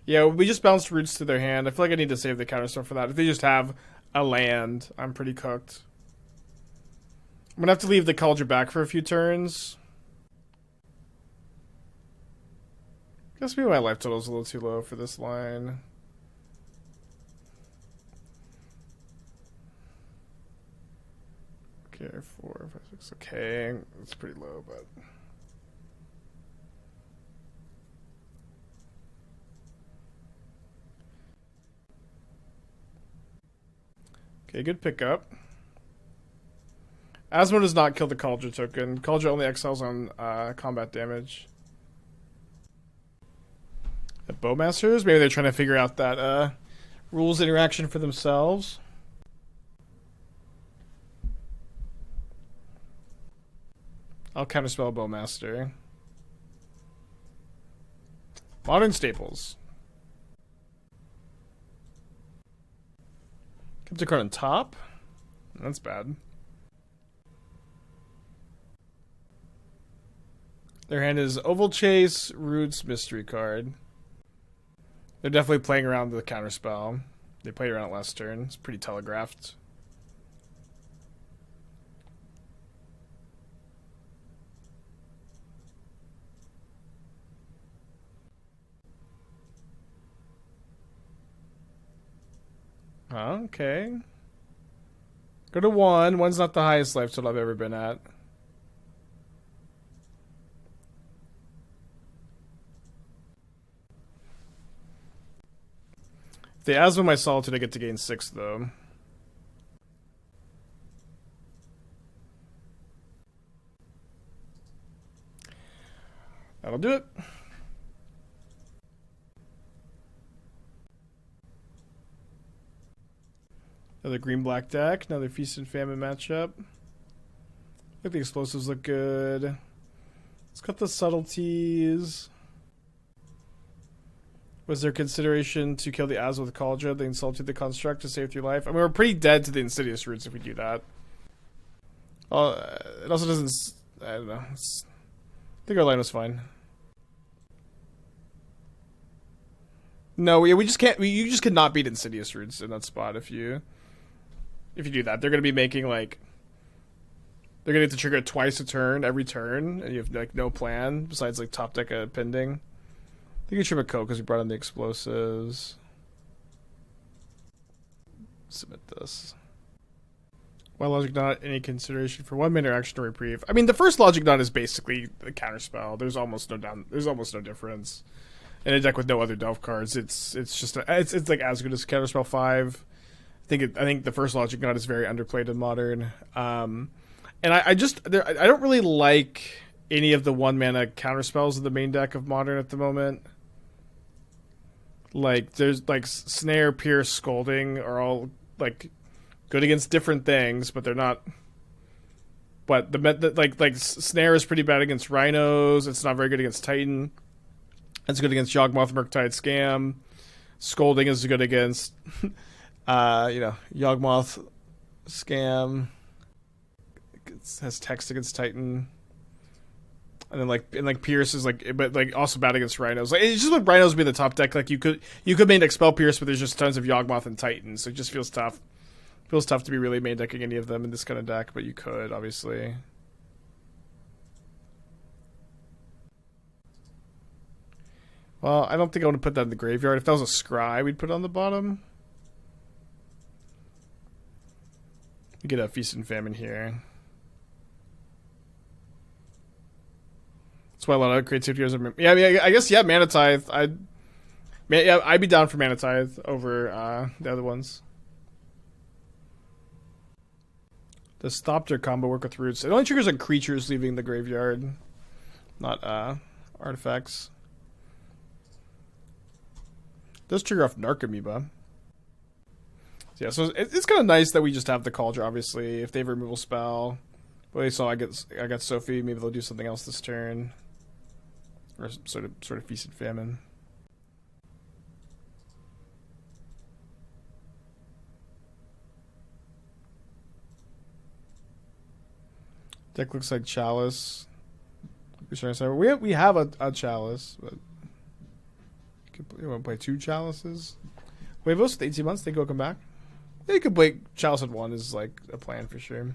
Yeah, we just bounced roots to their hand. I feel like I need to save the Counterspell for that. If they just have a land, I'm pretty cooked. I'm gonna have to leave the Kaldra back for a few turns. Guess maybe my life total is a little too low for this line. Okay, 4, 5, 6. Okay, that's pretty low, but... Okay, good pickup. Asmo does not kill the Kaldra token. Kaldra only exiles on combat damage. The Bowmasters? Maybe they're trying to figure out that rules interaction for themselves. I'll counterspell Bowmaster. Modern Staples. Kept a card on top. That's bad. Their hand is Oval Chase, Roots, Mystery card. They're definitely playing around with the Counterspell. They played around it last turn. It's pretty telegraphed. Okay. Go to 1. 1's not the highest life total I've ever been at. If they asthma my Solitude, I get to gain 6, though. That'll do it. Another green-black deck. Another Feast and Famine matchup. I think the explosives look good. Let's cut the subtleties. Was there consideration to kill the Asthma with Kaldra, then Solitude the Construct to save your life? I mean, we're pretty dead to the Insidious roots if we do that. It also doesn't... I don't know. I think our line was fine. No, we just can't... You just could not beat Insidious roots in that spot if you do that. They're going to be making, like... They're going to get to trigger it twice a turn, every turn, and you have, like, no plan besides, like, top deck pending. I think you trim a Coat because we brought in the explosives. Submit this. Why Logic Knot? Any consideration for 1 minute action to reprieve? I mean, the first Logic Knot is basically the counterspell. There's almost no difference. In a deck with no other Delve cards, it's just it's like as good as Counterspell 5. I think the first Logic Knot is very underplayed in Modern. And I don't really like any of the 1 mana counterspells in the main deck of Modern at the moment. Like there's like Snare, Pierce, Scolding are all like good against different things, but they're not. But like Snare is pretty bad against Rhinos. It's not very good against Titan. It's good against Yawgmoth, Murktide, Scam. Scolding is good against, Yawgmoth, Scam. It has text against Titan. And then Pierce is but also bad against Rhinos. Like it's just like Rhinos being the top deck. Like you could main Expel Pierce, but there's just tons of Yawgmoth and Titan, so it just feels tough. Feels tough to be really main decking any of them in this kind of deck, but you could obviously. Well, I don't think I want to put that in the graveyard. If that was a Scry, we'd put it on the bottom. We get a Feast and Famine here. That's why a lot of creativity is. Yeah, I mean, I guess Mana Tithe. I'd be down for Mana Tithe over the other ones. Does Thopter combo work with roots? It only triggers on creatures leaving the graveyard, not artifacts. It does trigger off Narcomoeba. Yeah, so it's kind of nice that we just have the Kaldra, obviously. If they have a removal spell. But they saw I got Sophie, maybe they'll do something else this turn. Or sort of Feast and Famine. Deck looks like Chalice. We have a Chalice, but you want to play 2 Chalices? Wait, those 18 months, they go come back? Yeah, you could play Chalice at 1 is like a plan for sure.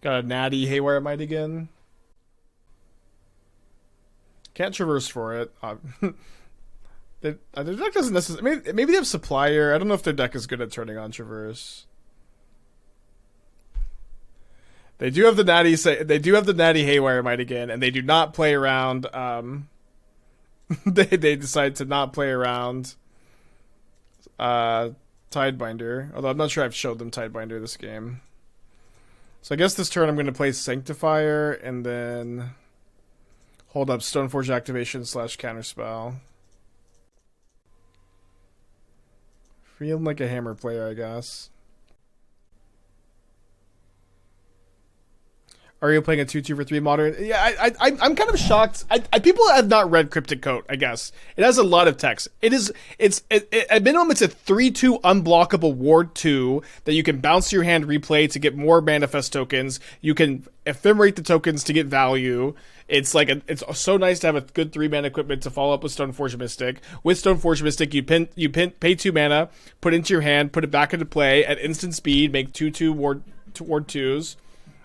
Got a Natty Haywire Might again. Can't traverse for it. Their deck doesn't necessarily. Maybe they have Supplier. I don't know if their deck is good at turning on Traverse. They do have the Natty. They do have the Natty Haywire Might again, and they do not play around. They decide to not play around. Tidebinder. Although I'm not sure I've showed them Tidebinder this game. So I guess this turn I'm going to play Sanctifier and then hold up Stoneforge Activation / Counterspell. Feeling like a hammer player, I guess. Are you playing a 2/2 for 3 modern? Yeah, I'm kind of shocked. People have not read Cryptic Coat, I guess. It has a lot of text. At minimum, it's a 3/2 unblockable ward 2 that you can bounce your hand replay to get more manifest tokens. You can ephemerate the tokens to get value. It's like it's so nice to have a good 3-mana equipment to follow up with Stoneforge Mystic. With Stoneforge Mystic, pay 2 mana, put it into your hand, put it back into play at instant speed, make 2/2 ward 2s.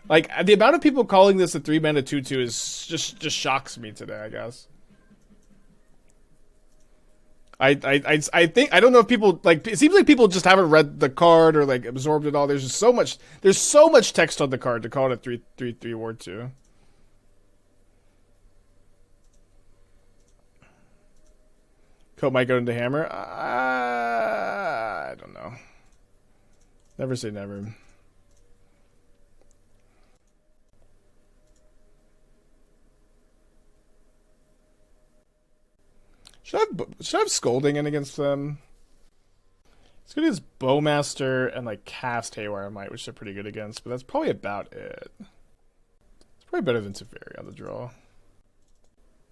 Like, the amount of people calling this a 3-mana 2/2 is just shocks me today, I guess. I think, I don't know if people, like, it seems like people just haven't read the card or, like, absorbed it all. There's just so much text on the card to call it a 3/3 ward 2. Coat might go into hammer. I don't know. Never say never. Should I have Scolding in against them? It's good against Bowmaster and like Cast Haywire Might, which they're pretty good against, but that's probably about it. It's probably better than Teferi on the draw.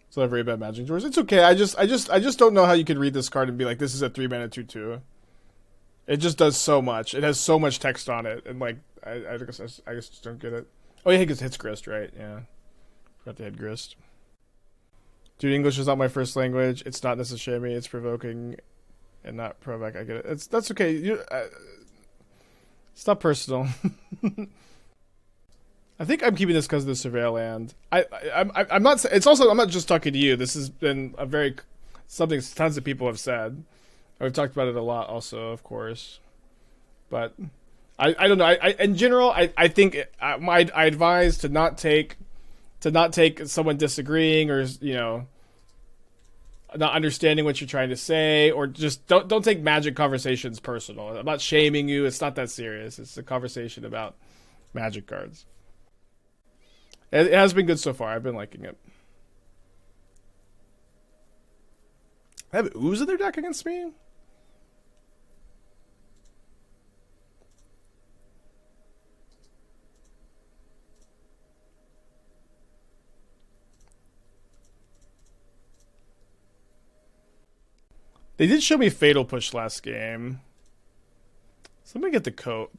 So I have very bad Magic drawers. It's okay. I just don't know how you could read this card and be like, this is a 3-mana 2/2. It just does so much. It has so much text on it, and like I just don't get it. Oh yeah, because it hits Grist, right? Yeah, forgot to hit Grist. Dude, English is not my first language. It's not necessarily. It's provoking, and not provoke. I get it. That's okay. It's not personal. I think I'm keeping this because of the Surveil land. I'm not. It's also, I'm not just talking to you. This has been something tons of people have said. We've talked about it a lot, also, of course. But I don't know. In general, I think I advise to not take someone disagreeing or not understanding what you're trying to say, or just don't take Magic conversations personal. I'm not shaming you. It's not that serious. It's a conversation about Magic cards. It has been good so far. I've been liking it. I have Ooze in their deck against me? They did show me Fatal Push last game. So let me get the cloak.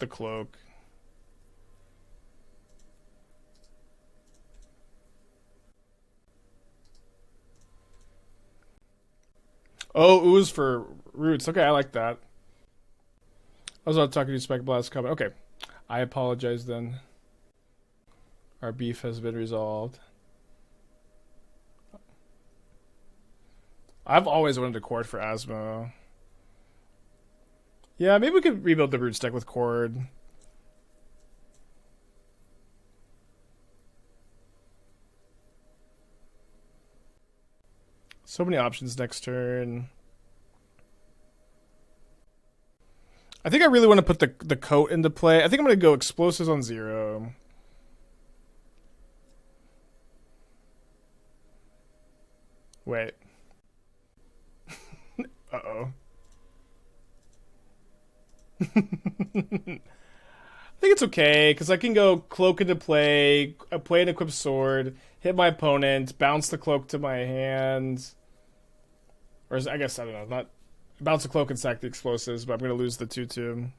Oh, Ooze for roots. Okay, I like that. I was not talking to you, Spike Blast comment. Okay. I apologize then. Our beef has been resolved. I've always wanted a Chord for Asmo. Yeah, maybe we could rebuild the Roots deck with Chord. So many options next turn. I think I really want to put the coat into play. I think I'm going to go Explosives on 0. Wait. Uh-oh. I think it's okay, because I can go Cloak into play, play an Equipped Sword, hit my opponent, bounce the Cloak to my hand. Or I guess, I don't know, not bounce the Cloak and sack the Explosives, but I'm going to lose the 2/2.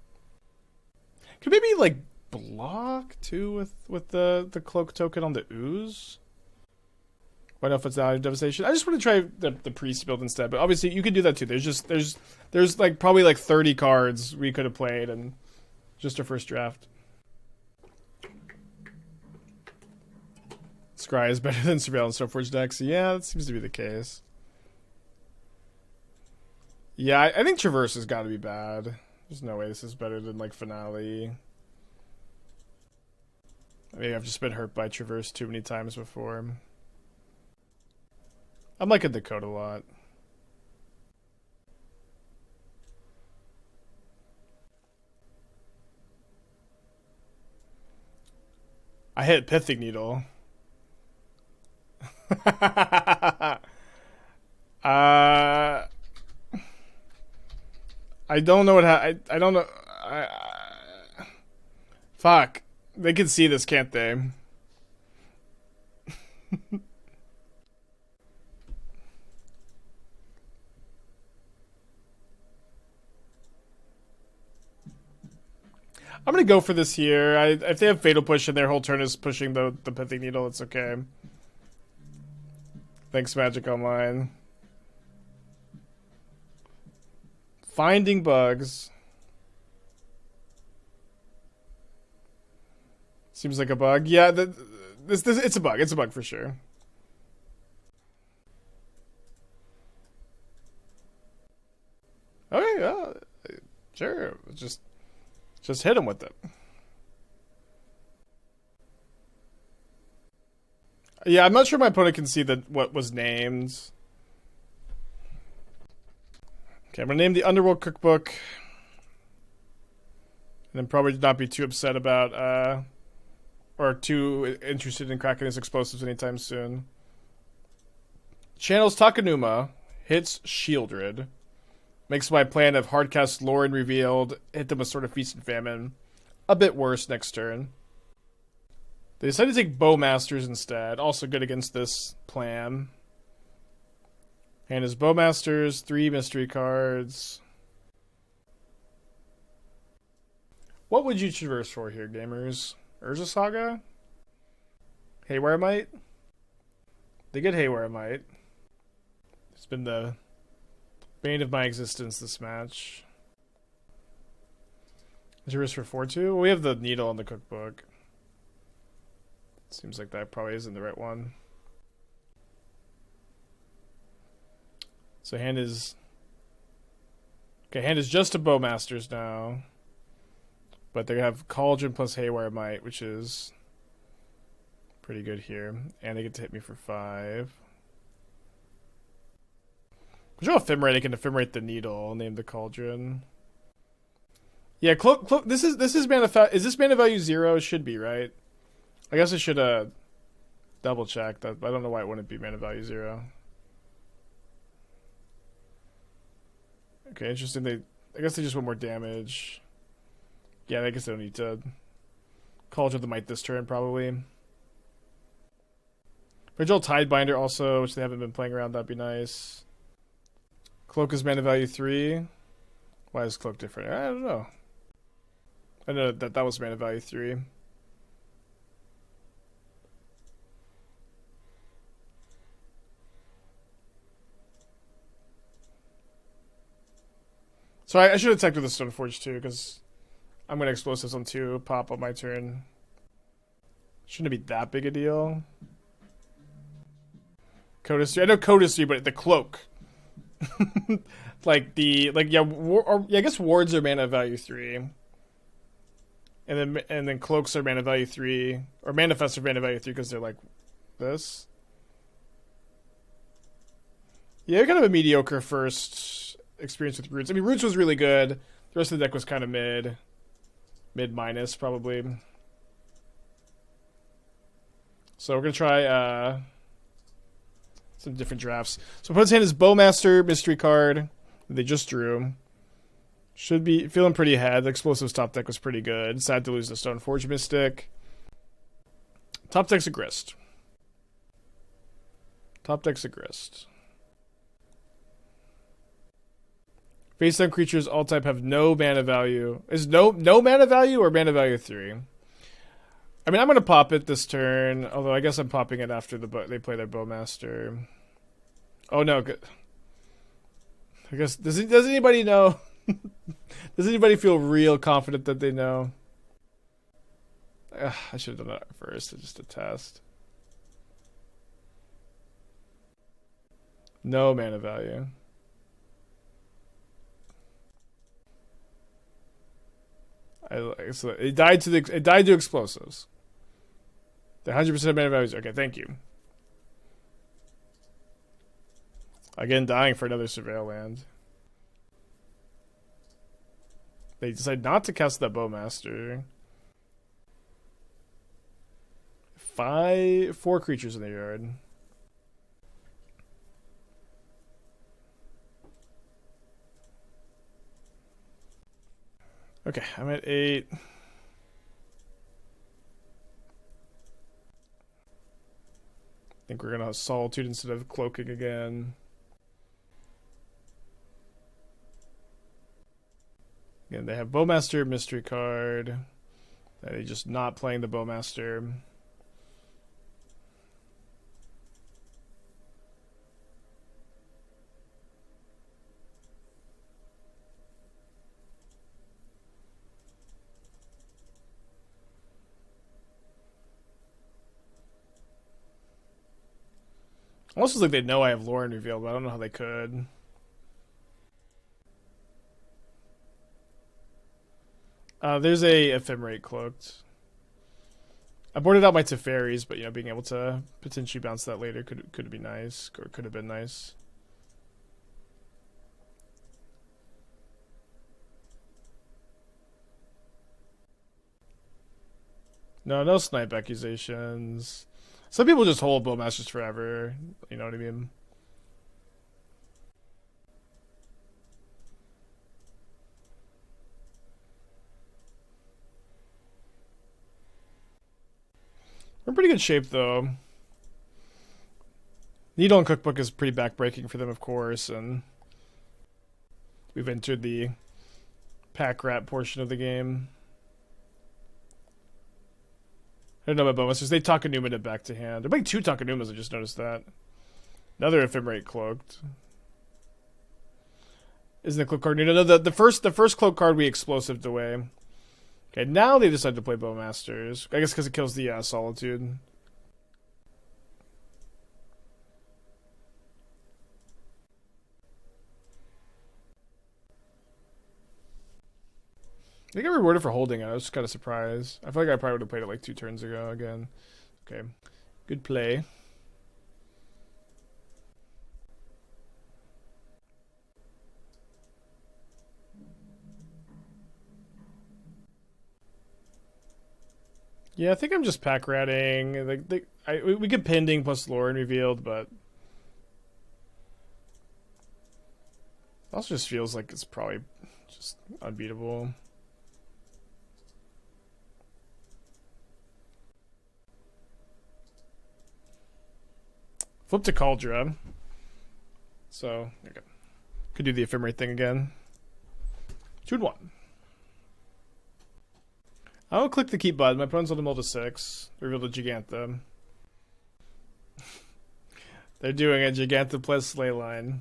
Could maybe, like, block, too, with the Cloak token on the Ooze? Why not if it's not Devastation? I just want to try the Priest build instead, but obviously you could do that too. There's like probably like 30 cards we could have played and just our first draft. Scry is better than Surveillance Stoneforge decks. Yeah, that seems to be the case. Yeah, I think Traverse has got to be bad. There's no way this is better than like Finale. Maybe I've just been hurt by Traverse too many times before. I'm liking the code a lot. I hit Pithing Needle. I don't know what I don't know. Fuck. They can see this, can't they? I'm gonna go for this here. If they have Fatal Push and their whole turn is pushing the Pithing Needle, it's okay. Thanks, Magic Online. Finding bugs. Seems like a bug. Yeah, it's a bug. It's a bug for sure. Okay, sure. Just hit him with it. Yeah, I'm not sure my opponent can see what was named. Okay, I'm gonna name the Underworld Cookbook, and then probably not be too upset about or too interested in cracking his explosives anytime soon. Channels Takanuma, hits Shieldred. Makes my plan of hardcast Lrien Revealed, hit them with sort of Feast and Famine a bit worse next turn. They decided to take Bowmasters instead, also good against this plan. And his Bowmasters, 3 mystery cards. What would you traverse for here, gamers? Urza Saga? Haywire Might? They get Haywire Might. It's been the bane of my existence this match. Traverse for 4-2? Well, we have the Needle on the Cookbook. Seems like that probably isn't the right one. So hand is... Okay, hand is just a Bowmasters now. But they have Cauldron plus Haywire Might, which is pretty good here. And they get to hit me for 5. Control Ephemerate, I can Ephemerate the Needle, name the Cauldron. Yeah, Cloak, this is mana is this mana value 0? It should be, right? I guess I should double check that. I don't know why it wouldn't be mana value 0. Okay, interesting. I guess they just want more damage. Yeah, I guess they don't need to Cauldron the Might this turn, probably. Original Tidebinder also, which they haven't been playing around, that'd be nice. Cloak is mana value 3. Why is Cloak different? I don't know. I know that was mana value 3. So I should attack with the Stoneforge too, because I'm going to Explosives on 2, pop on my turn. Shouldn't be that big a deal. Codistry. I know Codistry, but the Cloak. I guess Wards are mana value 3. And then Cloaks are mana value 3. Or Manifests are mana value 3 because they're like this. Yeah, kind of a mediocre first experience with Roots. I mean, Roots was really good. The rest of the deck was kind of mid-minus, probably. So we're going to try some different drafts. So opponent's hand is Bowmaster, mystery card. They just drew. Should be feeling pretty ahead. The Explosives top deck was pretty good. Sad to lose the Stoneforge Mystic. Top deck's a Grist. Face down creatures all type have no mana value. Is no mana value or mana value 3? I mean, I'm gonna pop it this turn. Although I guess I'm popping it after they play their Bowmaster. Oh no! I guess does anybody know? Does anybody feel real confident that they know? I should have done that first, just a test. No mana value. So it died to Explosives. The 100% mana values. Okay, thank you. Again, dying for another Surveil land. They decide not to cast that Bowmaster. 4 creatures in the yard. Okay, I'm at 8. think we're gonna have Solitude instead of cloaking again. Again, they have Bowmaster mystery card. They're just not playing the Bowmaster. Almost like they know I have Lrien Revealed, but I don't know how they could. There's a Ephemerate cloaked. I boarded out my Teferis, but being able to potentially bounce that later could be nice, or could have been nice. No snipe accusations. Some people just hold Bowmasters forever. You know what I mean? We're in pretty good shape, though. Needle and Cookbook is pretty backbreaking for them, of course, and we've entered the pack rat portion of the game. I don't know about Bowmasters. They Takanuma it back to hand. They're playing 2 Takanumas, I just noticed that. Another Ephemerate cloaked. Isn't the cloak card new? No, the first cloak card we explosived away. Okay, now they decide to play Bowmasters. I guess because it kills the Solitude. They got rewarded for holding it. I was kind of surprised. I feel like I probably would have played it like 2 turns ago again. Okay, good play. Yeah, I think I'm just pack ratting. We get pending plus Lrien Revealed, but it also just feels like it's probably just unbeatable. Flip to Kaldra. So, okay. Could do the Ephemerate thing again. 2-1. I'll click the keep button. My opponent's on the mill to 6. Reveal the Gigantha. They're doing a Gigantha plus Leyline.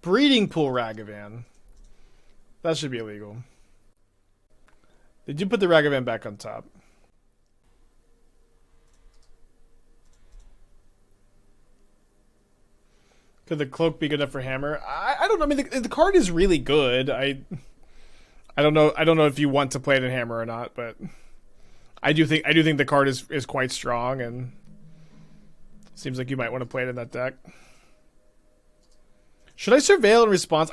Breeding Pool Ragavan. That should be illegal. They do put the Ragavan back on top. Could the cloak be good enough for hammer? I don't know. I mean, the card is really good. I don't know. I don't know if you want to play it in hammer or not, but I do think the card is quite strong, and seems like you might want to play it in that deck. Should I surveil in response?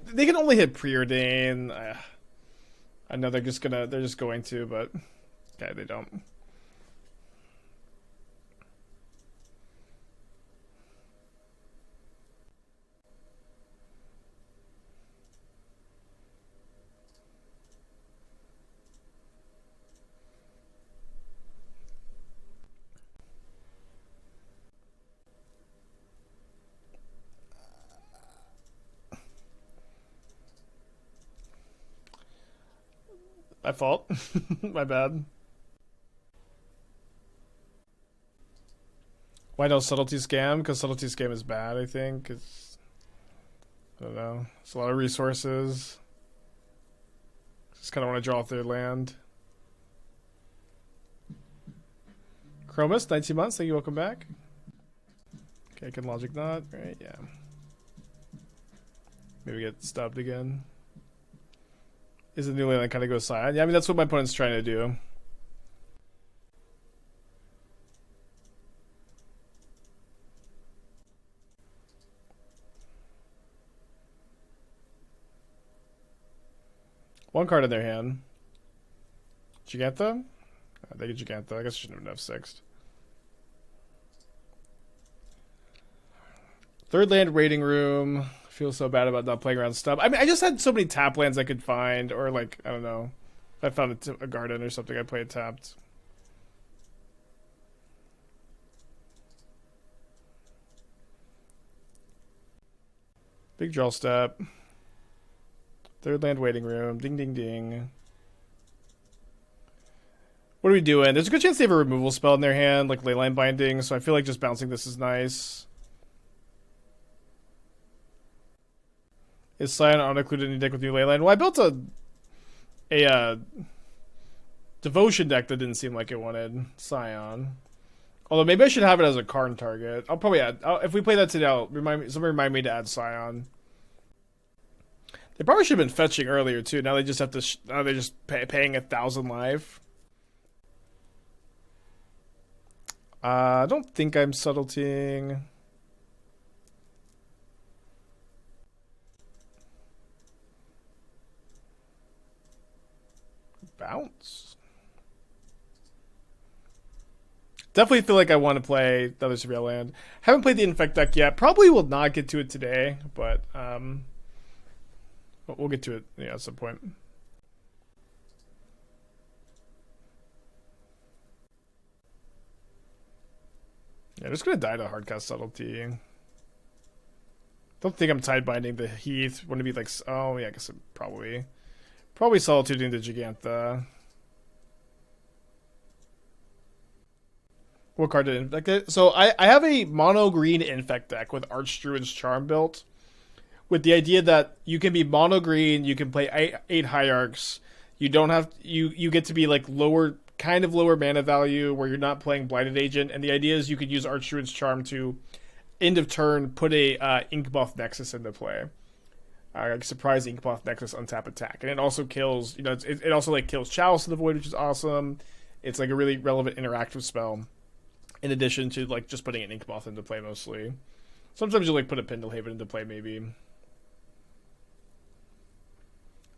They can only hit Preordain. I know they're just going to, but okay, they don't. My fault. My bad. Why no Subtlety Scam? Because Subtlety Scam is bad, I think. I don't know. It's a lot of resources. Just kind of want to draw a 3rd land. Chromus, 19 months. Thank you. Welcome back. Okay, can Logic not? Right, yeah. Maybe get stubbed again. Is the new land kind of go silent? Yeah, I mean, that's what my opponent's trying to do. One card in their hand. Gigantha? They get Gigantha. I guess I shouldn't have F6'd. 3rd land, Waiting Room. feel so bad about not playing around stuff. I mean, I just had so many tap lands I could find, or like, I don't know. If I found a garden or something, I'd play it tapped. Big draw step. Third land waiting room. Ding, ding, ding. What are we doing? There's a good chance they have a removal spell in their hand, like Leyline Binding, so I feel like just bouncing this is nice. Is Scion auto-included in your deck with new Leyline? Well, I built a Devotion deck that didn't seem like it wanted Scion. Although maybe I should have it as a Karn target. I'll probably add... if we play that today, somebody remind me to add Scion. They probably should have been fetching earlier, too. Now they just have to... now they're just paying 1,000 life. I don't think I'm subtletying. Bounce. Definitely feel like I want to play the other Surreal Land. Haven't played the Infect deck yet. Probably will not get to it today, but we'll get to it at some point. Yeah, I'm just gonna die to Hardcast Subtlety. Don't think I'm Tidebinding the Heath. Wouldn't it be like... oh yeah, I guess it probably Solitude the Gigantha. What card did Infect it? So I have a mono green Infect deck with Archdruid's Charm built, with the idea that you can be mono green, you can play 8 Hierarchs. You don't have... you get to be like lower mana value where you're not playing Blighted Agent, and the idea is you could use Archdruid's Charm to end of turn put a Inkmoth Nexus into play. Surprise Inkmoth Nexus untap attack, and it also kills. It also like kills Chalice of the Void, which is awesome. It's like a really relevant interactive spell, in addition to like just putting an Inkmoth into play mostly. Sometimes you like put a Pendlehaven into play maybe.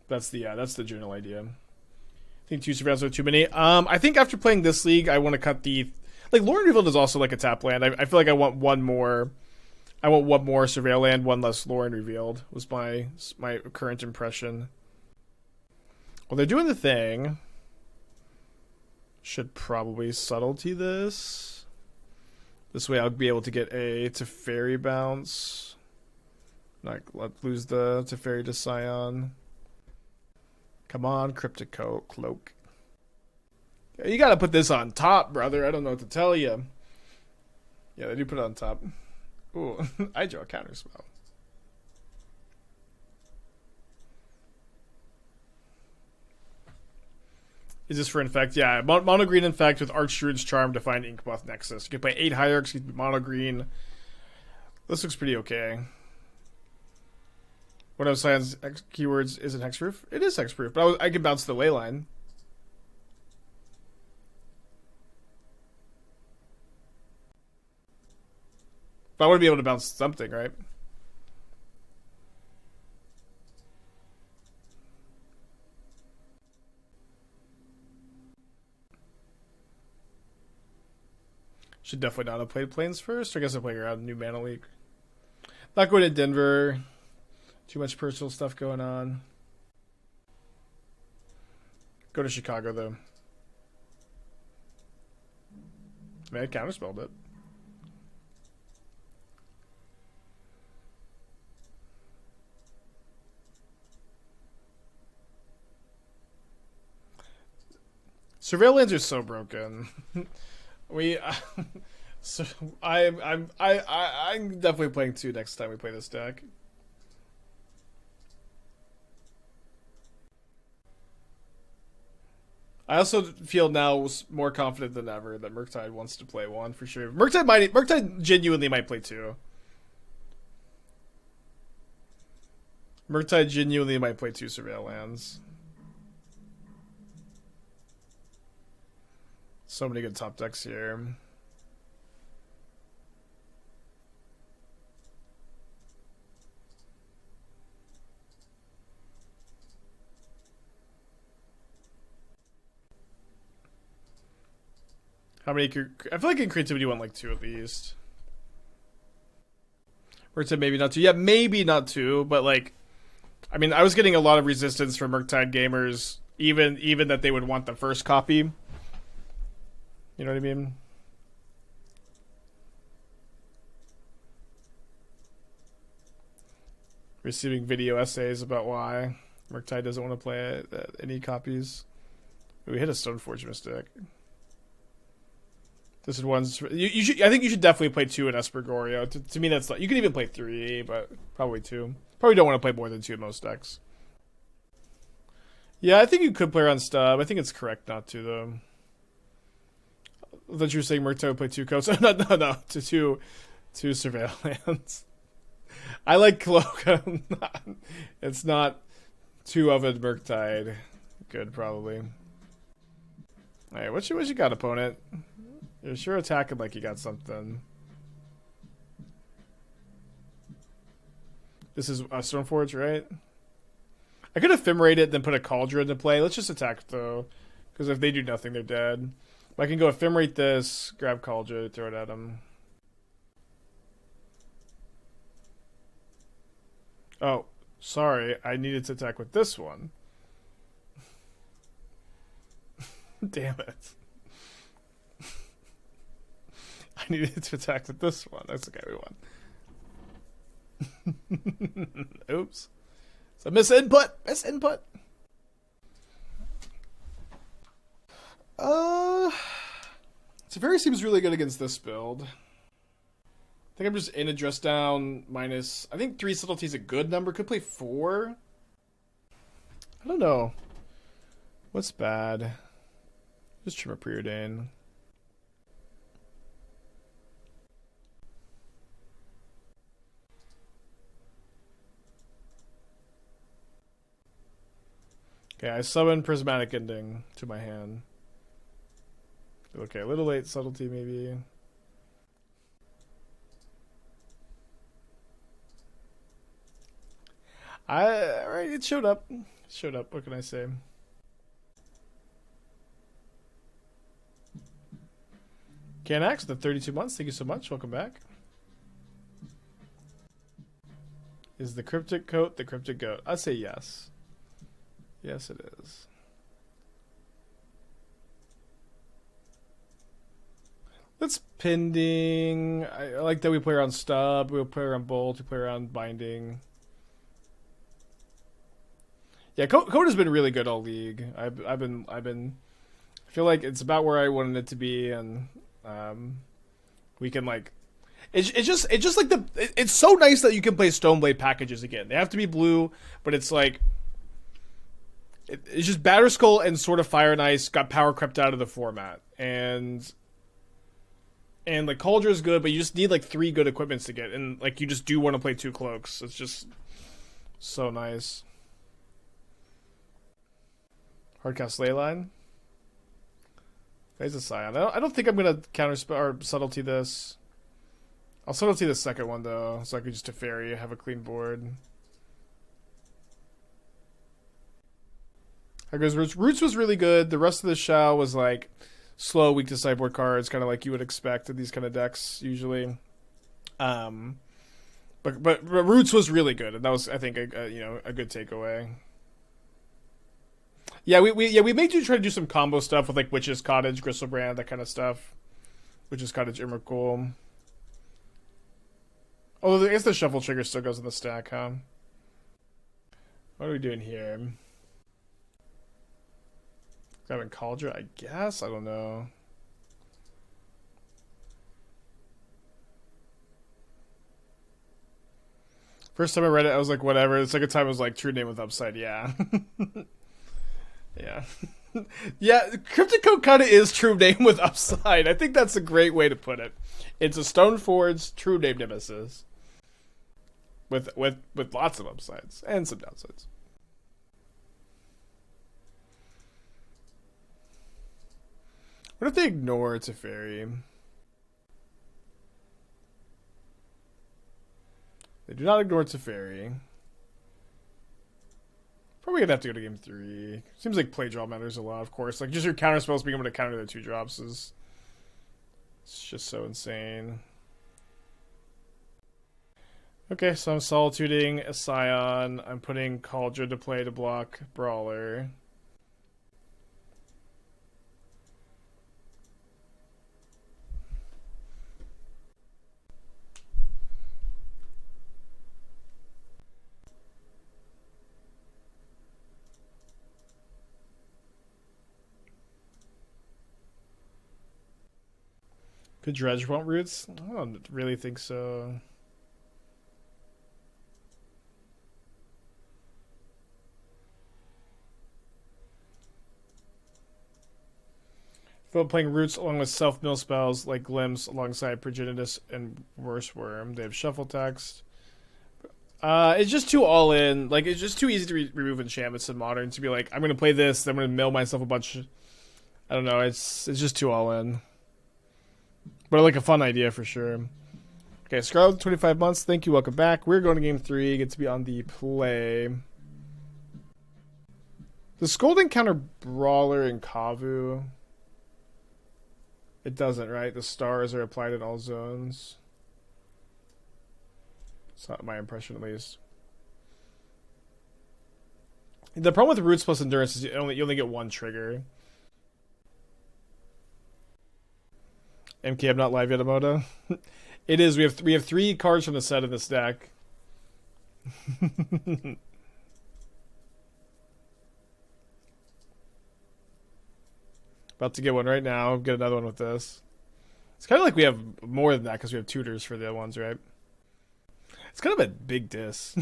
That's the general idea. I think 2 surveillance are too many. I think after playing this league, I want to cut the... like, Lrien Revealed is also like a tap land. I feel like I want one more... I want one more Surveil land, one less Lrien Revealed, was my current impression. Well, they're doing the thing. Should probably subtlety this. This way I'll be able to get a Teferi bounce. Not lose the Teferi to Scion. Come on, Cryptic Coat, Cloak. You gotta put this on top, brother. I don't know what to tell you. Yeah, they do put it on top. Ooh, I draw a Counterspell. Is this for Infect? Yeah, mono green Infect with Archdruid's Charm to find Inkmoth Nexus. You can play 8 Hierarchs, you can be mono green. This looks pretty okay. One of Scion's keywords isn't hexproof. It is hexproof, but I can bounce the Leyline. But I want to be able to bounce something, right? Should definitely not have played Plains first. I guess I'll play around New Mana League. Not going to Denver. Too much personal stuff going on. Go to Chicago, though. I mean, I counterspelled it. Surveil lands are so broken. So I'm definitely playing 2 next time we play this deck. I also feel now more confident than ever that Murktide wants to play 1 for sure. Murktide genuinely might play 2. Murktide genuinely might play 2 Surveil lands. So many good top decks here. How many? I feel like in creativity you want like 2 at least. Murktide maybe not 2. Yeah, maybe not 2, but like, I mean, I was getting a lot of resistance from Murktide gamers, even that they would want the first copy. You know what I mean? Receiving video essays about why Murktide doesn't want to play it, any copies. We hit a Stoneforge Mystic. This is one's. You should. I think you should definitely play 2 in Espergorio. To me, that's like, you can even play 3, but probably 2. Probably don't want to play more than 2 in most decks. Yeah, I think you could play around Stub. I think it's correct not to though. I thought you were saying Murktide would play 2 coats. No, to 2 surveillance. I like Cloak. It's not 2 of it Murktide. Good, probably. Alright, what you got, opponent? You're sure attacking like you got something. This is a Stoneforge, right? I could Ephemerate it, then put a Kaldra into play. Let's just attack, though. Because if they do nothing, they're dead. I can go Ephemerate this, grab Kaldra, throw it at them. Oh, sorry. I needed to attack with this one. Damn it. I needed to attack with this one. That's okay, we won. Oops. So misinput. Teferi seems really good against this build. I think I'm just in a dress down minus. I think 3 subtlety is a good number. Could play 4. I don't know. What's bad? Just trim a Preordain. Okay, I summon Prismatic Ending to my hand. Okay, a little late subtlety maybe. Alright, it showed up. What can I say? Canax, the 32 months. Thank you so much. Welcome back. Is the Cryptic Coat the Cryptic Goat? I'd say yes. Yes, it is. That's pending. I like that we play around Stub. We'll play around Bolt. We play around Binding. Yeah, Coat has been really good all league. I feel like it's about where I wanted it to be, and we can like. It's just like it's so nice that you can play Stoneblade packages again. They have to be blue, but it's like. It's just Batterskull and Sword of Fire and Ice got power crept out of the format, and like Kaldra is good, but you just need like 3 good equipments to get, and like you just do want to play 2 cloaks. It's just so nice. Hardcast Leyline. There's a Scion. I don't think I'm gonna counterspell or subtlety this. I'll subtlety the second one though, so I could just Teferi, have a clean board. How goes Roots? Roots was really good. The rest of the shell was like slow, weak to sideboard cards, kind of like you would expect in these kind of decks usually. But Roots was really good, and that was I think a good takeaway. Yeah, we made you try to do some combo stuff with like Witch's Cottage, Gristlebrand, that kind of stuff. Witch's Cottage, Emrakul. Oh, I guess the shuffle trigger still goes in the stack, huh? What are we doing here? Grabbing Kaldra, I guess? I don't know. First time I read it, I was like, whatever. The second time I was like, true name with upside, yeah. Yeah. Yeah, Cryptic Coat kind of is true name with upside. I think that's a great way to put it. It's a Stoneforge true name Nemesis. With lots of upsides and some downsides. What if they ignore Teferi? They do not ignore Teferi. Probably gonna have to go to game 3. Seems like play draw matters a lot, of course. Like just your counter spells being able to counter the 2 drops is it's just so insane. Okay, so I'm solituding a Scion. I'm putting Kaldra to play to block Brawler. Could Dredge want roots? I don't really think so. If I'm playing roots along with self-mill spells like Glimpse alongside Progenitus and Worse Worm, they have shuffle text. It's just too all in. Like, it's just too easy to remove enchantments in Modern to be like, I'm gonna play this, then I'm gonna mill myself a bunch. I don't know. It's just too all in. But like a fun idea for sure. Okay, Scarlet, 25 months. Thank you. Welcome back. We're going to game 3. Get to be on the play. The Scolding counter Brawler and Kavu. It doesn't, right? The stars are applied in all zones. It's not my impression, at least. The problem with Roots plus Endurance is you only get one trigger. MKM not live yet, Amoda. It is. We have 3 cards from the set in this deck. About to get one right now. Get another one with this. It's kind of like we have more than that because we have tutors for the other ones, right? It's kind of a big diss.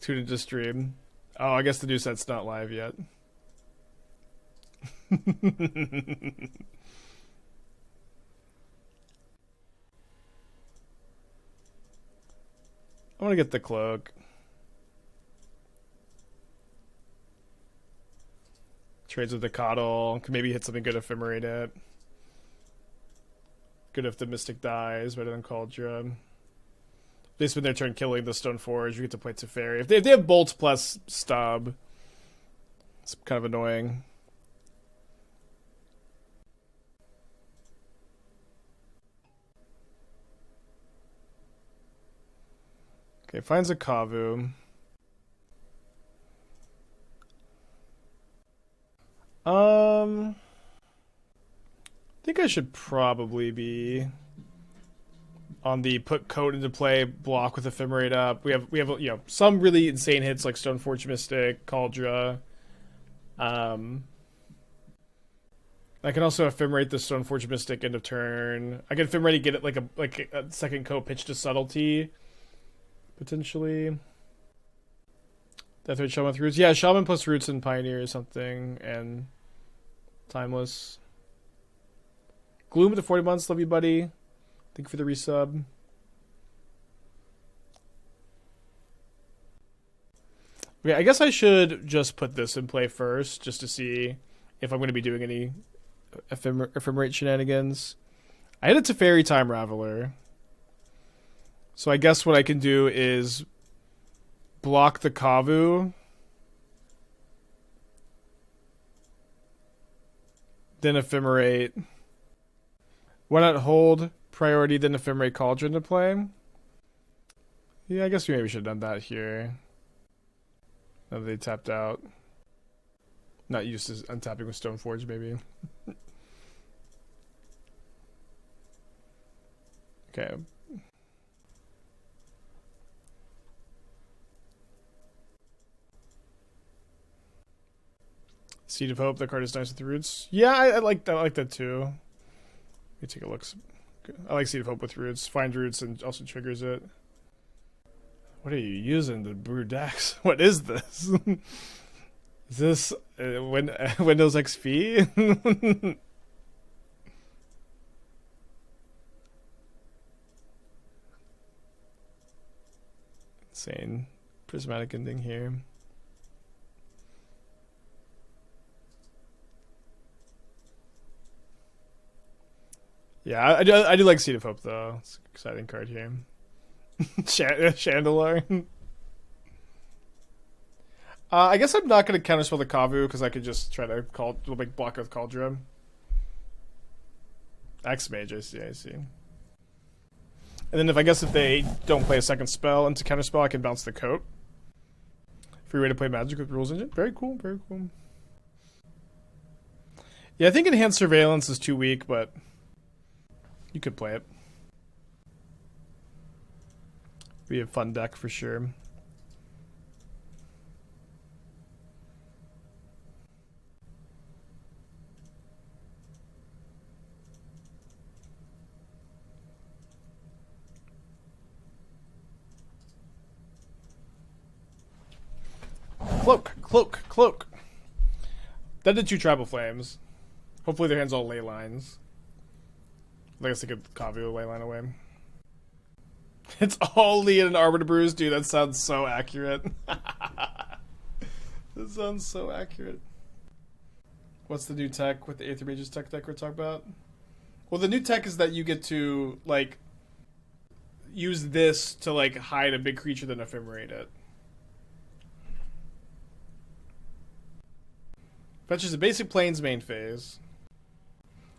Tutor to stream. Oh, I guess the new set's not live yet. I want to get the cloak. Trades with the Coddle. Can maybe hit something good, Ephemerate it. Good if the Mystic dies, better than Kaldra. They spend their turn killing the Stoneforge. We get to play Teferi. If they have Bolt plus Stub, it's kind of annoying. Okay, finds a Kavu. I think I should probably be on the put Coat into play block with Ephemerate up. We have some really insane hits like Stoneforge Mystic, Kaldra. I can also Ephemerate the Stoneforge Mystic end of turn. I can Ephemerate get it like a second Coat pitch to Subtlety. Potentially. Death Rate Shaman with Roots. Yeah, Shaman plus Roots and Pioneer or something. And Timeless. Gloom with the 40 months. Love you, buddy. Thank you for the resub. Okay, I guess I should just put this in play first, just to see if I'm going to be doing any Ephemerate shenanigans. I had a Teferi Time Raveler. So I guess what I can do is block the Kavu. Then Ephemerate. Why not hold priority, then Ephemerate Cauldron to play? Yeah, I guess we maybe should have done that here. Now that they tapped out. Not used to untapping with Stoneforge, maybe. Okay. Seed of Hope, that card is nice with the roots. Yeah, I like that. I like that too. Let me take a look. I like Seed of Hope with roots. Find roots and also triggers it. What are you using to brew decks? What is this? Is this Windows XP? Insane. Prismatic Ending here. Yeah, I do like Seed of Hope though. It's an exciting card here. Chandelar. I guess I'm not going to counterspell the Kavu because I could just try to block with Kaldra. X Mage, I see. And then if they don't play a second spell into Counterspell, I can bounce the Coat. Free way to play Magic with Rules Engine. Very cool, very cool. Yeah, I think Enhanced Surveillance is too weak, but you could play it. Be a fun deck for sure. Cloak. That did 2 Tribal Flames. Hopefully their hand's all ley lines. I guess they could copy a ley line away. It's all Lee and Arbiter Brews, dude. That sounds so accurate. That sounds so accurate. What's the new tech with the Aether Mages tech deck we're talking about? Well, the new tech is that you get to, like, use this to, like, hide a big creature then ephemerate it. Fetches a basic plains main phase.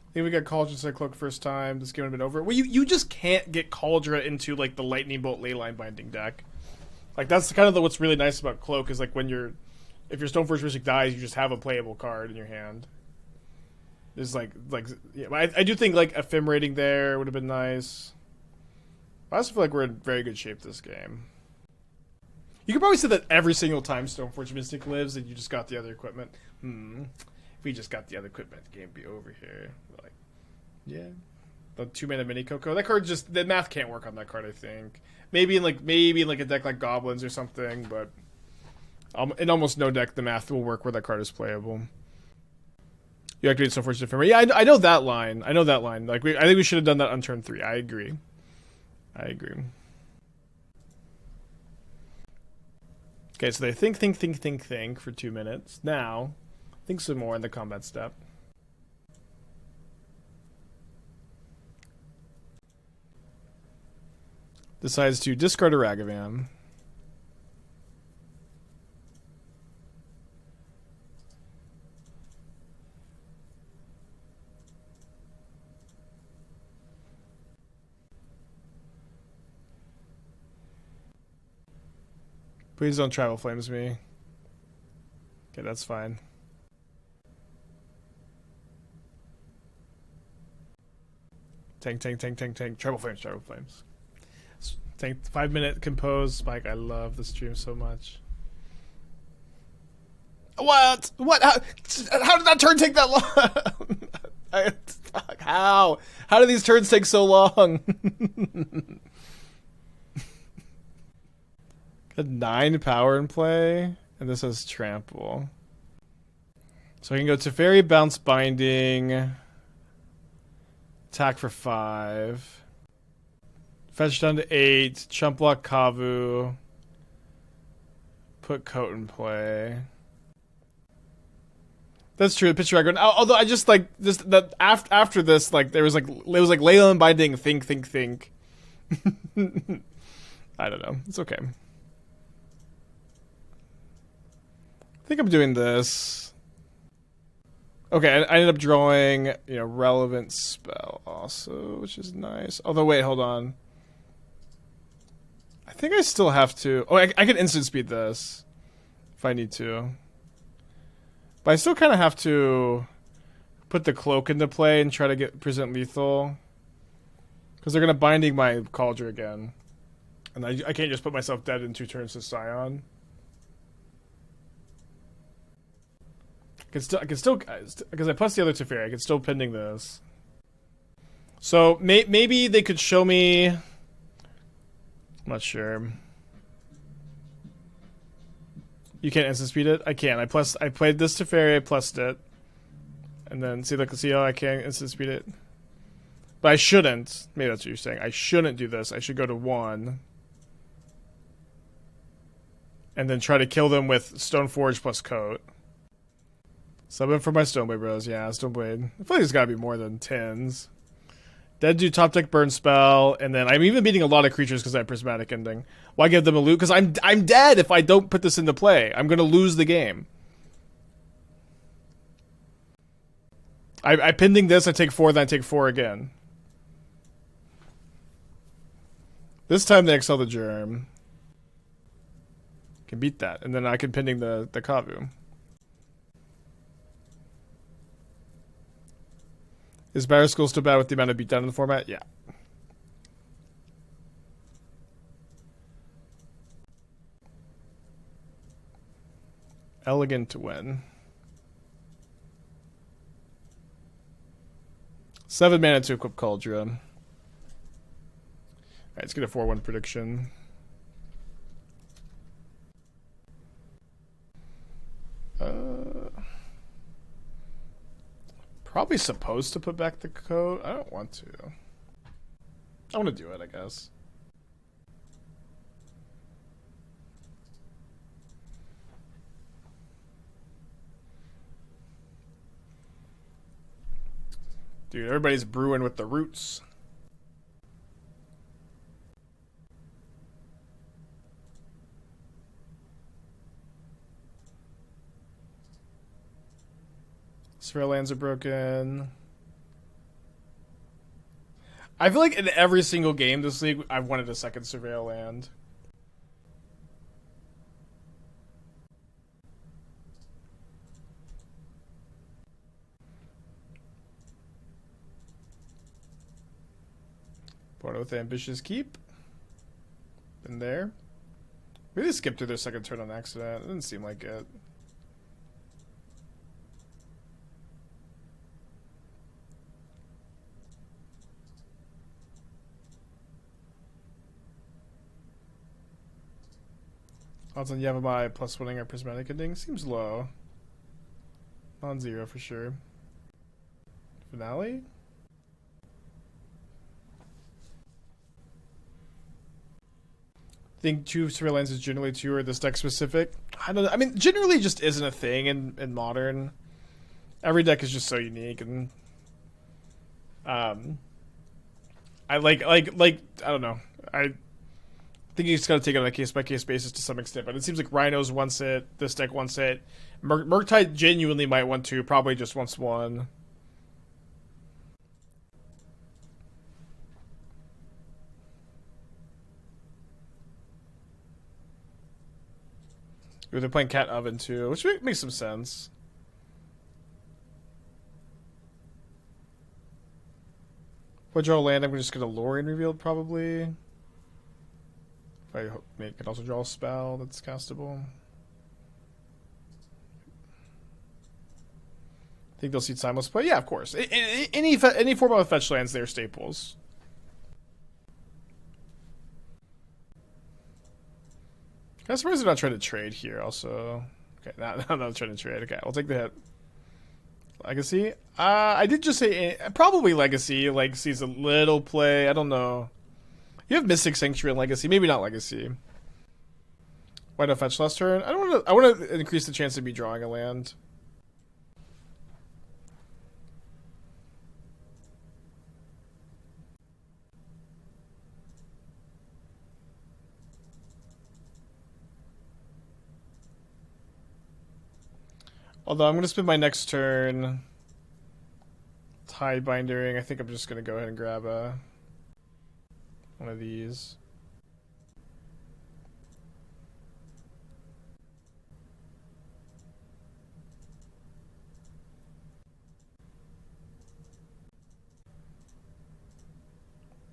I think we got Kaldra instead of Cloak first time. This game would have been over. Well, you just can't get Kaldra into, like, the Lightning Bolt Leyline Binding deck. Like, that's kind of what's really nice about Cloak is, like, if your Stoneforge Mystic dies, you just have a playable card in your hand. There's, yeah, I do think, like, ephemerating there would have been nice. I also feel like we're in very good shape this game. You could probably say that every single time Stoneforge Mystic lives and you just got the other equipment. If we just got the other equipment, the game would be over here. Like, yeah. The 2-mana mini Coco. That card just, the math can't work on that card, I think. Maybe in like a deck like Goblins or something, but in almost no deck the math will work where that card is playable. You activate Stoneforge Ephemerate. Yeah, I know that line. Like, I think we should have done that on turn 3. I agree. Okay, so they think for 2 minutes. Now, think some more in the combat step. Decides to discard a Ragavan. Please don't Tribal Flames me. Okay, that's fine. Tank. Tribal Flames. Tank 5-minute compose. Spike, I love the stream so much. What? How did that turn take that long? How? How do these turns take so long? Got 9 power in play, and this has trample. So I can go Teferi, bounce Binding, attack for 5, fetch down to 8, chump block Kavu, put Coat in play. That's true. The pitch dragon. Although I just like this that after this, like it was like Leyland Binding. Think. I don't know. It's okay. I think I'm doing this. Okay, I ended up drawing, relevant spell also, which is nice. Although, wait, hold on. I think I still have to... Oh, I can instant speed this if I need to. But I still kind of have to put the Cloak into play and try to present lethal. Because they're going to Binding my Kaldra again. And I can't just put myself dead in 2 turns to Scion. I can still, because I plus the other Teferi, I can still pending this. So maybe they could show me. I'm not sure. You can't instant speed it. I can. I played this Teferi. I plussed it, and then see how I can instant speed it. But I shouldn't. Maybe that's what you're saying. I shouldn't do this. I should go to 1. And then try to kill them with Stoneforge plus Coat. Subbing for my Stoneblade bros. Yeah, Stoneblade. I feel like there's gotta be more than 10s. Dead do top deck burn spell, and then I'm even beating a lot of creatures because I have Prismatic Ending. Why give them a loot? Because I'm dead if I don't put this into play. I'm gonna lose the game. I pending this, I take 4, then I take 4 again. This time they excel the Germ. Can beat that. And then I can pending the Kavu. Is Barrier School still bad with the amount of beatdown in the format? Yeah. Elegant to win. 7 mana to equip Kaldra. Alright, let's get a 4-1 prediction. Probably supposed to put back the coat. I don't want to. I want to do it, I guess. Dude, everybody's brewing with the roots. Surveil lands are broken. I feel like in every single game this league, I've wanted a second Surveil land. Born with ambitious keep. Been there. We just skipped through their second turn on accident. It didn't seem like it. Odds on Yavimai plus winning our Prismatic Ending seems low. Non-zero for sure. Finale? Think 2 Surveillance is generally 2 or this deck specific? I don't know. I mean, generally just isn't a thing in Modern. Every deck is just so unique, and I like I don't know. I think you just gotta take it on a case by case basis to some extent, but it seems like Rhinos wants it, this deck wants it. Murktide genuinely might want to, probably just wants one. Ooh, they're playing Cat Oven too, which makes some sense. If I draw a land, I'm just gonna Lrien Revealed probably. If I can also draw a spell that's castable. Think they'll see Timeless play? Yeah, of course. Any format of fetch lands, they're staples. I'm surprised they're not trying to trade here. Also, okay, not trying to trade. Okay, we'll take the hit. Legacy. I did just say probably Legacy. Legacy's a little play. I don't know. You have Mystic Sanctuary and Legacy. Maybe not Legacy. Why not fetch last turn? I don't want to. I want to increase the chance of me drawing a land. Although I'm going to spend my next turn Tidebindering. I think I'm just going to go ahead and grab one of these.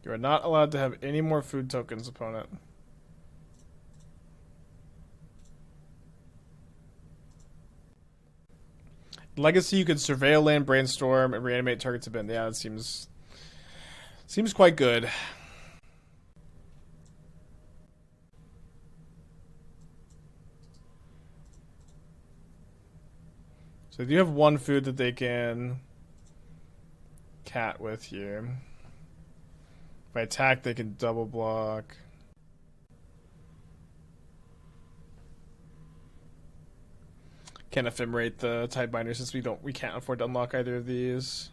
You are not allowed to have any more food tokens, opponent. Legacy, you can surveil land, brainstorm, and reanimate target to bend. Yeah, it seems quite good. So you have one food that they can cat with here. If I attack, they can double block. Can't ephemerate the Tidebinder since we can't afford to unlock either of these.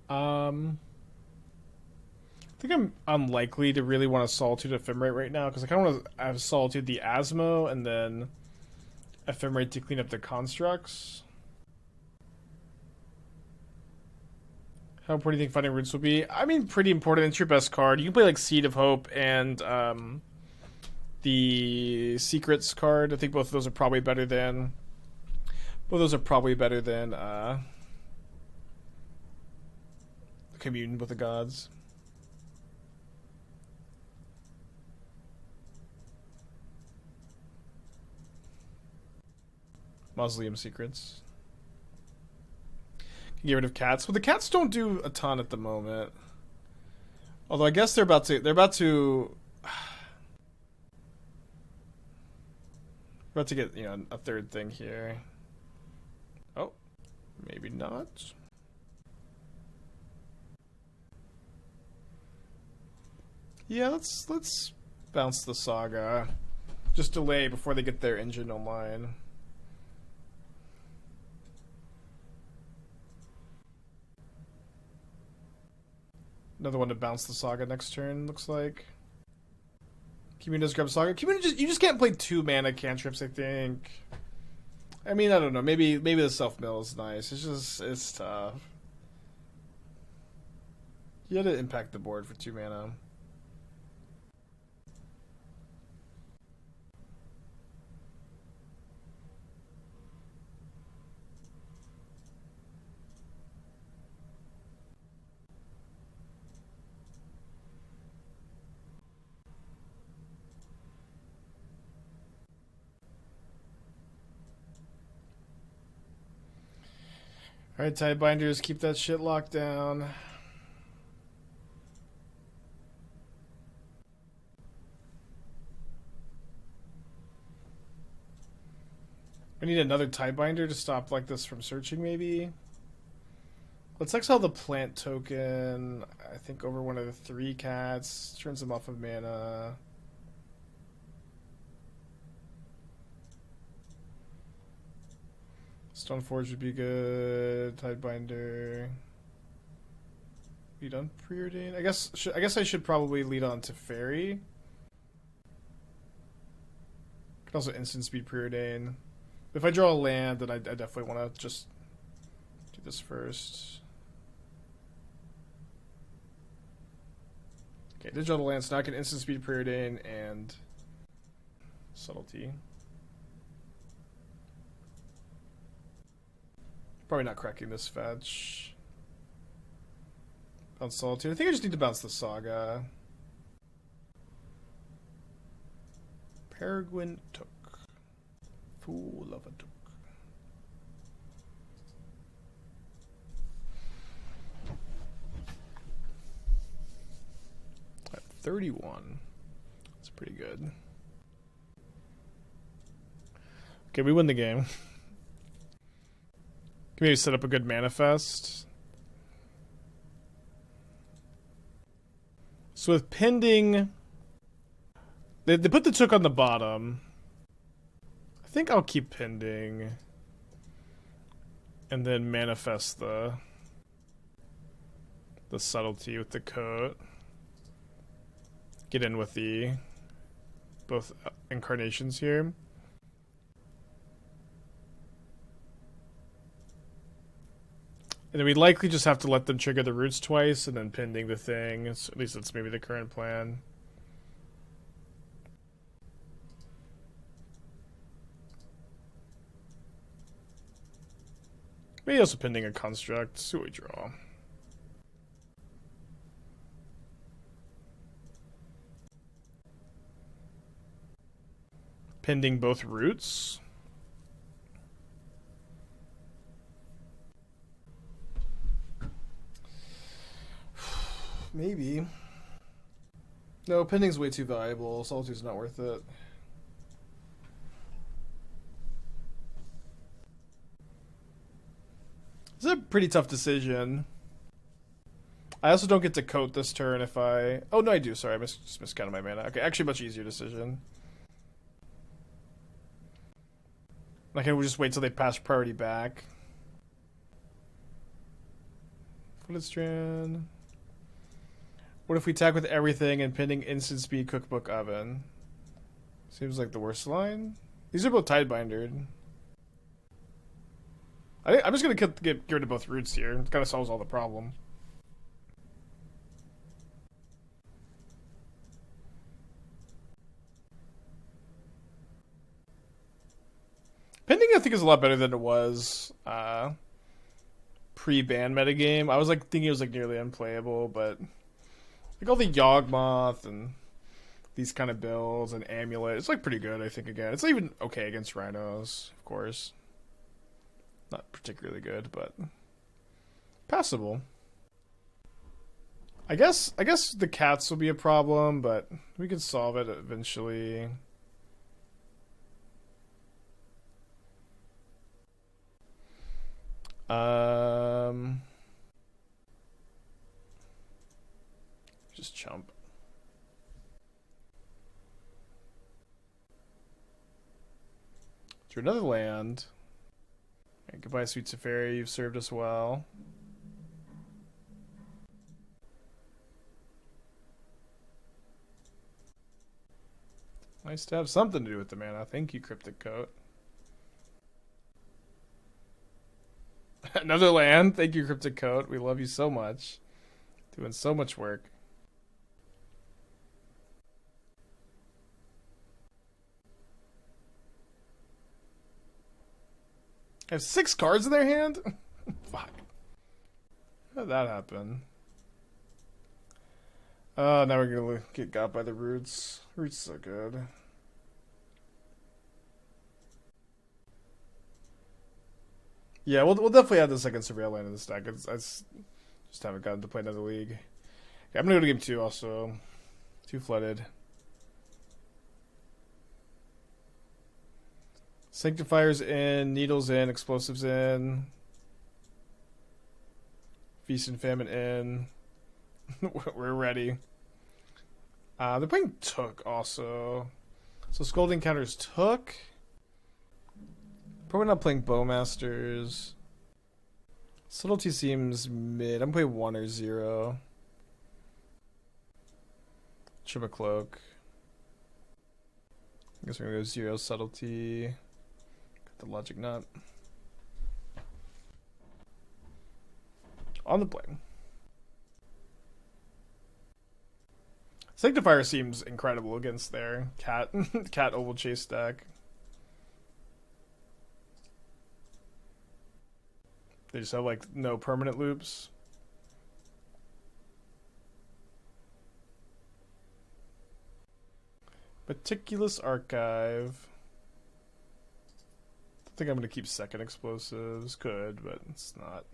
I think I'm unlikely to really want to Solitude Ephemerate right now because I kind of want to have Solitude the Asmo and then Ephemerate to clean up the constructs. How important do you think Finding Roots will be? I mean, pretty important. It's your best card. You can play like Seed of Hope and the Secrets card. I think both of those are probably better than. Both of those are probably better than Commune with the Gods. Mausoleum Secrets. Can get rid of cats. Well, the cats don't do a ton at the moment. Although I guess they're about to get, you know, a third thing here. Oh, maybe not. Yeah, let's bounce the Saga. Just delay before they get their engine online. Another one to bounce the Saga next turn, looks like. Commune does grab Saga. Commune you just can't play 2 mana cantrips, I think. I mean, I don't know. Maybe the self-mill is nice. It's tough. You had to impact the board for 2 mana. Alright, Tidebinders, keep that shit locked down. I need another Tidebinder to stop like this from searching, maybe. Let's exile the plant token, I think over one of the 3 cats. Turns them off of mana. Stoneforge would be good. Tidebinder. Lead on Preordain. I guess I should probably lead on Teferi. Could also instant speed Preordain. If I draw a land, then I definitely want to just do this first. Okay, did draw the land, so now I can instant speed Preordain and Subtlety. Probably not cracking this fetch. Bounce Solitude. I think I just need to bounce the Saga. Peregrine Took. Fool of a Took. At 31. That's pretty good. Okay, we win the game. Maybe set up a good manifest. So with pending, they put the Took on the bottom. I think I'll keep pending, and then manifest the Subtlety with the Coat. Get in with the both incarnations here. And then we'd likely just have to let them trigger the roots twice and then pending the thing. At least that's maybe the current plan. Maybe also pending a construct. See what we draw. Pending both roots. Maybe. No, pending's way too valuable. Solitude's not worth it. It's a pretty tough decision. I also don't get to coat this turn if I... Oh, no, I do. Sorry, I just miscounted my mana. Okay, actually much easier decision. I can just wait till they pass priority back. Flooded Strand... What if we attack with everything and pending instant speed cookbook oven? Seems like the worst line. These are both Tidebindered. I'm just gonna get rid of both roots here. It kind of solves all the problem. think it's a lot better than it was pre-ban metagame. I was like thinking it was like nearly unplayable, but like all the Yawgmoth and these kind of builds and Amulet, it's like pretty good, I think. Again, it's not even okay against Rhinos, of course. Not particularly good, but passable. I guess the cats will be a problem, but we can solve it eventually. Just chump. Through another land. Right, goodbye, sweet Teferi. You've served us well. Nice to have something to do with the mana. Thank you, Cryptic Coat. Another land. Thank you, Cryptic Coat. We love you so much. Doing so much work. I have 6 cards in their hand? Fuck. How did that happen? Oh, now we're gonna get got by the roots. Roots so good. Yeah, we'll definitely add the second Surveil land in this deck. I just haven't gotten to play another league. Okay, I'm gonna go to game 2 also. 2 flooded. Sanctifiers in, Needles in, Explosives in. Feast and Famine in. We're ready. They're playing Took also. So Scolding counters Took. Probably not playing Bowmasters. Subtlety seems mid. I'm playing 1 or 0. Chip a Cloak. I guess we're gonna go 0 Subtlety. Got the Logic Nut. On the play. Sanctifier seems incredible against their cat Oval Chase deck. They just have like no permanent loops. Meticulous Archive. I think I'm gonna keep second Explosives. Could, but it's not.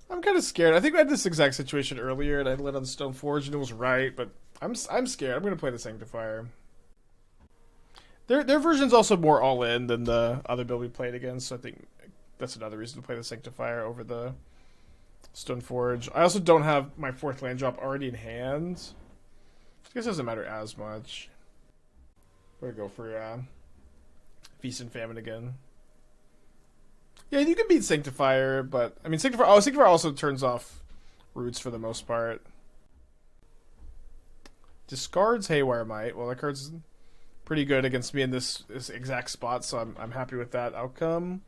I'm kind of scared. I think I had this exact situation earlier, and I lit on Stoneforge, and it was right. But I'm scared. I'm gonna play the Sanctifier. Their version's also more all in than the other build we played against. So I think that's another reason to play the Sanctifier over the Stoneforge. I also don't have my 4th land drop already in hand. I guess it doesn't matter as much. We're gonna go for Feast and Famine again. Yeah, you can beat Sanctifier, but I mean Sanctifier also turns off roots for the most part. Discards Haywire Might. Well, that card's pretty good against me in this exact spot, so I'm happy with that outcome.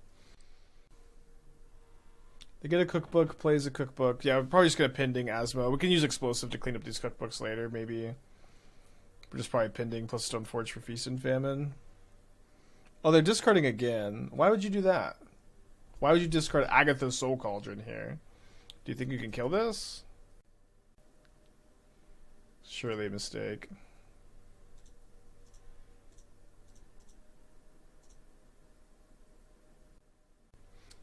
They get a cookbook, plays a cookbook. Yeah, we're probably just gonna Pending Asmo. We can use Explosive to clean up these cookbooks later, maybe. We're just probably Pending plus Stoneforge for Feast and Famine. Oh, they're discarding again. Why would you do that? Why would you discard Agatha's Soul Cauldron here? Do you think you can kill this? Surely a mistake.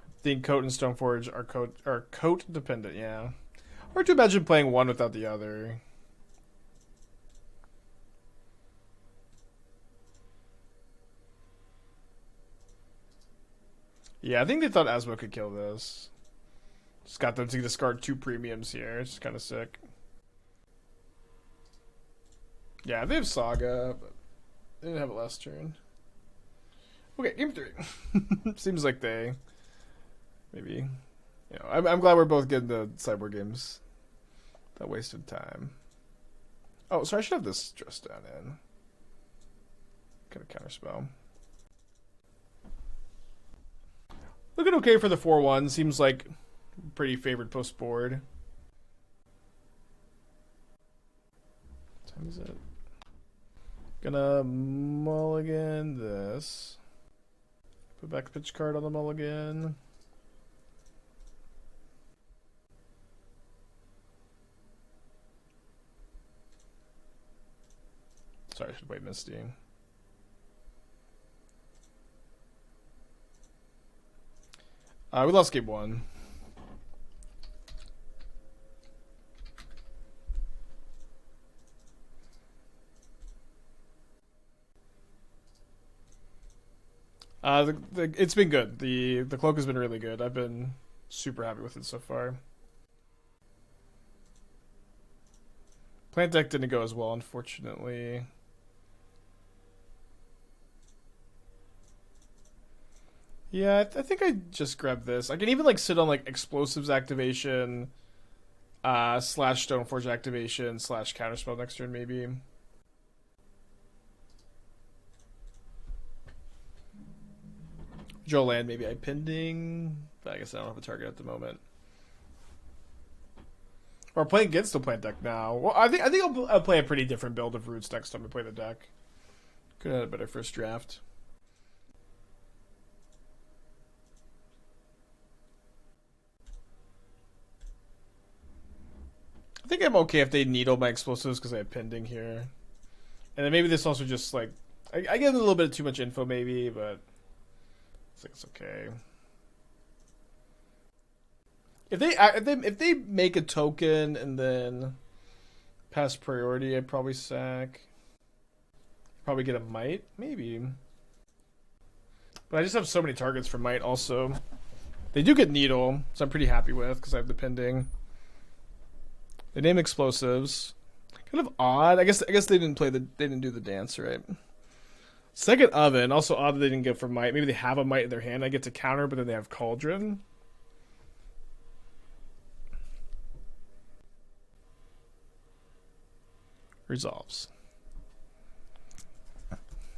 I think Coat and Stoneforge are coat dependent, yeah. Hard to imagine playing one without the other. Yeah, I think they thought Asmo could kill this. Just got them to discard 2 premiums here. It's kind of sick. Yeah, they have Saga, but they didn't have it last turn. Okay, game 3. Seems like they maybe, you know, I'm glad we're both getting the sideboard games. That wasted time. Oh, so I should have this dress down in. Kind of counterspell. Looking okay for the 4-1. Seems like pretty favored post board. time is it? Gonna mulligan this. Put back the pitch card on the mulligan. Sorry, I should wait Misty. We lost game 1. It's been good. The cloak has been really good. I've been super happy with it so far. Plant deck didn't go as well, unfortunately. Yeah, I think I just grabbed this. I can even like sit on like explosives activation, slash Stoneforge activation, slash counterspell next turn maybe. Draw land, maybe I pending, but I guess I don't have a target at the moment. Or playing against the plant deck now. Well, I think I'll play a pretty different build of roots next time I play the deck. Could have had a better first draft. I think I'm okay if they needle my explosives because I have pending here. And then maybe this also just like I get a little bit of too much info maybe, but I think it's okay. If they make a token and then pass priority, I'd probably sack. Probably get a might, maybe. But I just have so many targets for might also. They do get needle, so I'm pretty happy with because I have the pending. They name explosives. Kind of odd. I guess they didn't do the dance right. Second oven, also odd that they didn't get for might. Maybe they have a might in their hand. I get to counter, but then they have cauldron. Resolves.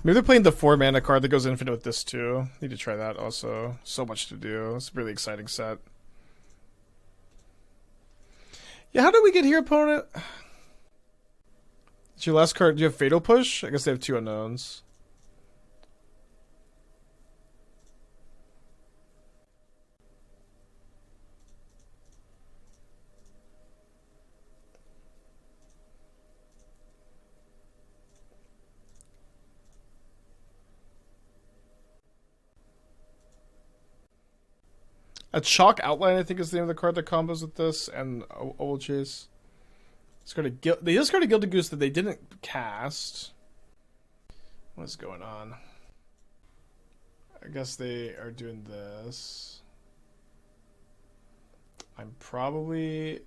Maybe they're playing the 4 mana card that goes infinite with this too. Need to try that also. So much to do. It's a really exciting set. Yeah, how did we get here, opponent? It's your last card. Do you have Fatal Push? I guess they have 2 unknowns. A Chalk Outline, I think, is the name of the card that combos with this, and Owl Chase. They just got a Gilded Goose that they didn't cast. What is going on? I guess they are doing this. I'm probably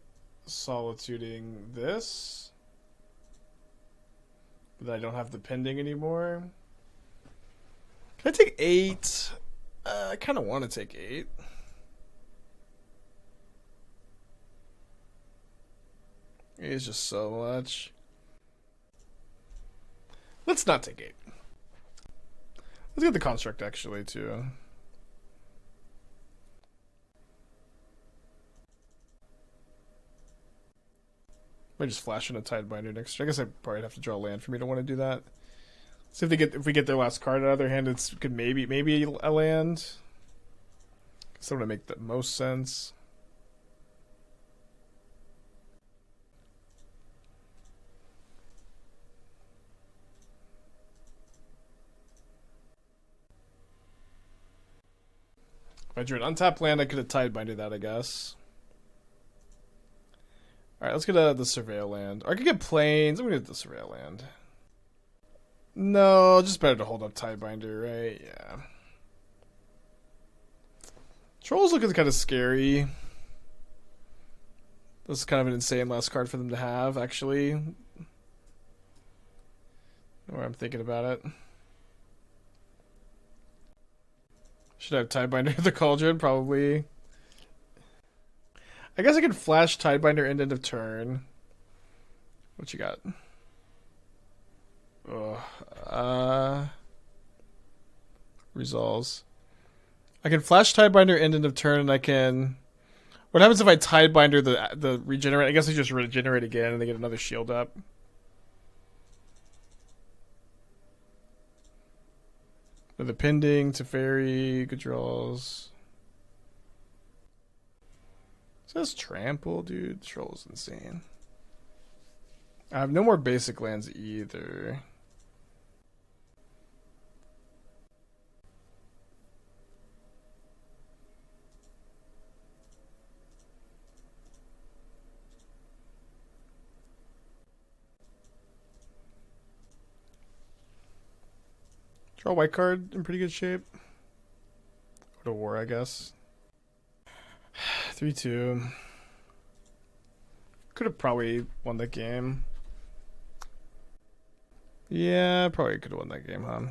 solituding this. But I don't have the pending anymore. Can I take 8? I kind of want to take 8. It's just so much. Let's not take 8. Let's get the construct actually too. Might just flash in a Tidebinder next turn. I guess I probably have to draw land for me to want to do that. See if we get their last card out of their hand. It could maybe a land. So to make the most sense. If I drew an untapped land, I could have Tidebinder that, I guess. Alright, let's get the Surveil land. Or I could get Plains. I'm going to get the Surveil land. No, just better to hold up Tidebinder, right? Yeah. Troll's looking kind of scary. This is kind of an insane last card for them to have, actually. Where I'm thinking about it. Should I have Tidebinder the Cauldron? Probably. I guess I could flash Tidebinder end of turn. What you got? Resolves. I can flash Tidebinder end of turn, and I can. What happens if I Tidebinder the regenerate? I guess I just regenerate again, and they get another shield up. With a pending, Teferi, good draws. Says trample, dude. This roll is insane. I have no more basic lands either. Draw a white card in pretty good shape. Go to war, I guess. 3-2. Could have probably won that game. Yeah, probably could have won that game, huh?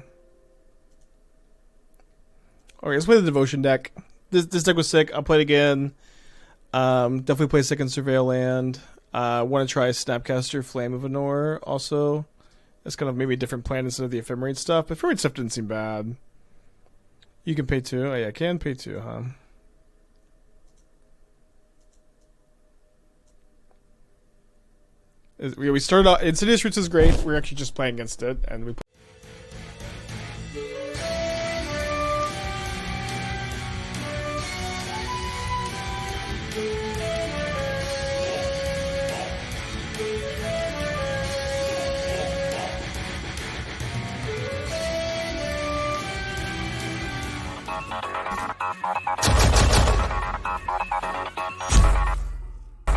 Okay, let's play the Devotion deck. This deck was sick. I'll play it again. Definitely play second Surveil land. Want to try Snapcaster Flame of Anor also. That's kind of maybe a different plan instead of the Ephemerate stuff. But Ephemerate stuff didn't seem bad. You can pay 2. Oh yeah, I can pay 2, huh? We started out. Insidious Roots is great. We're actually just playing against it, and we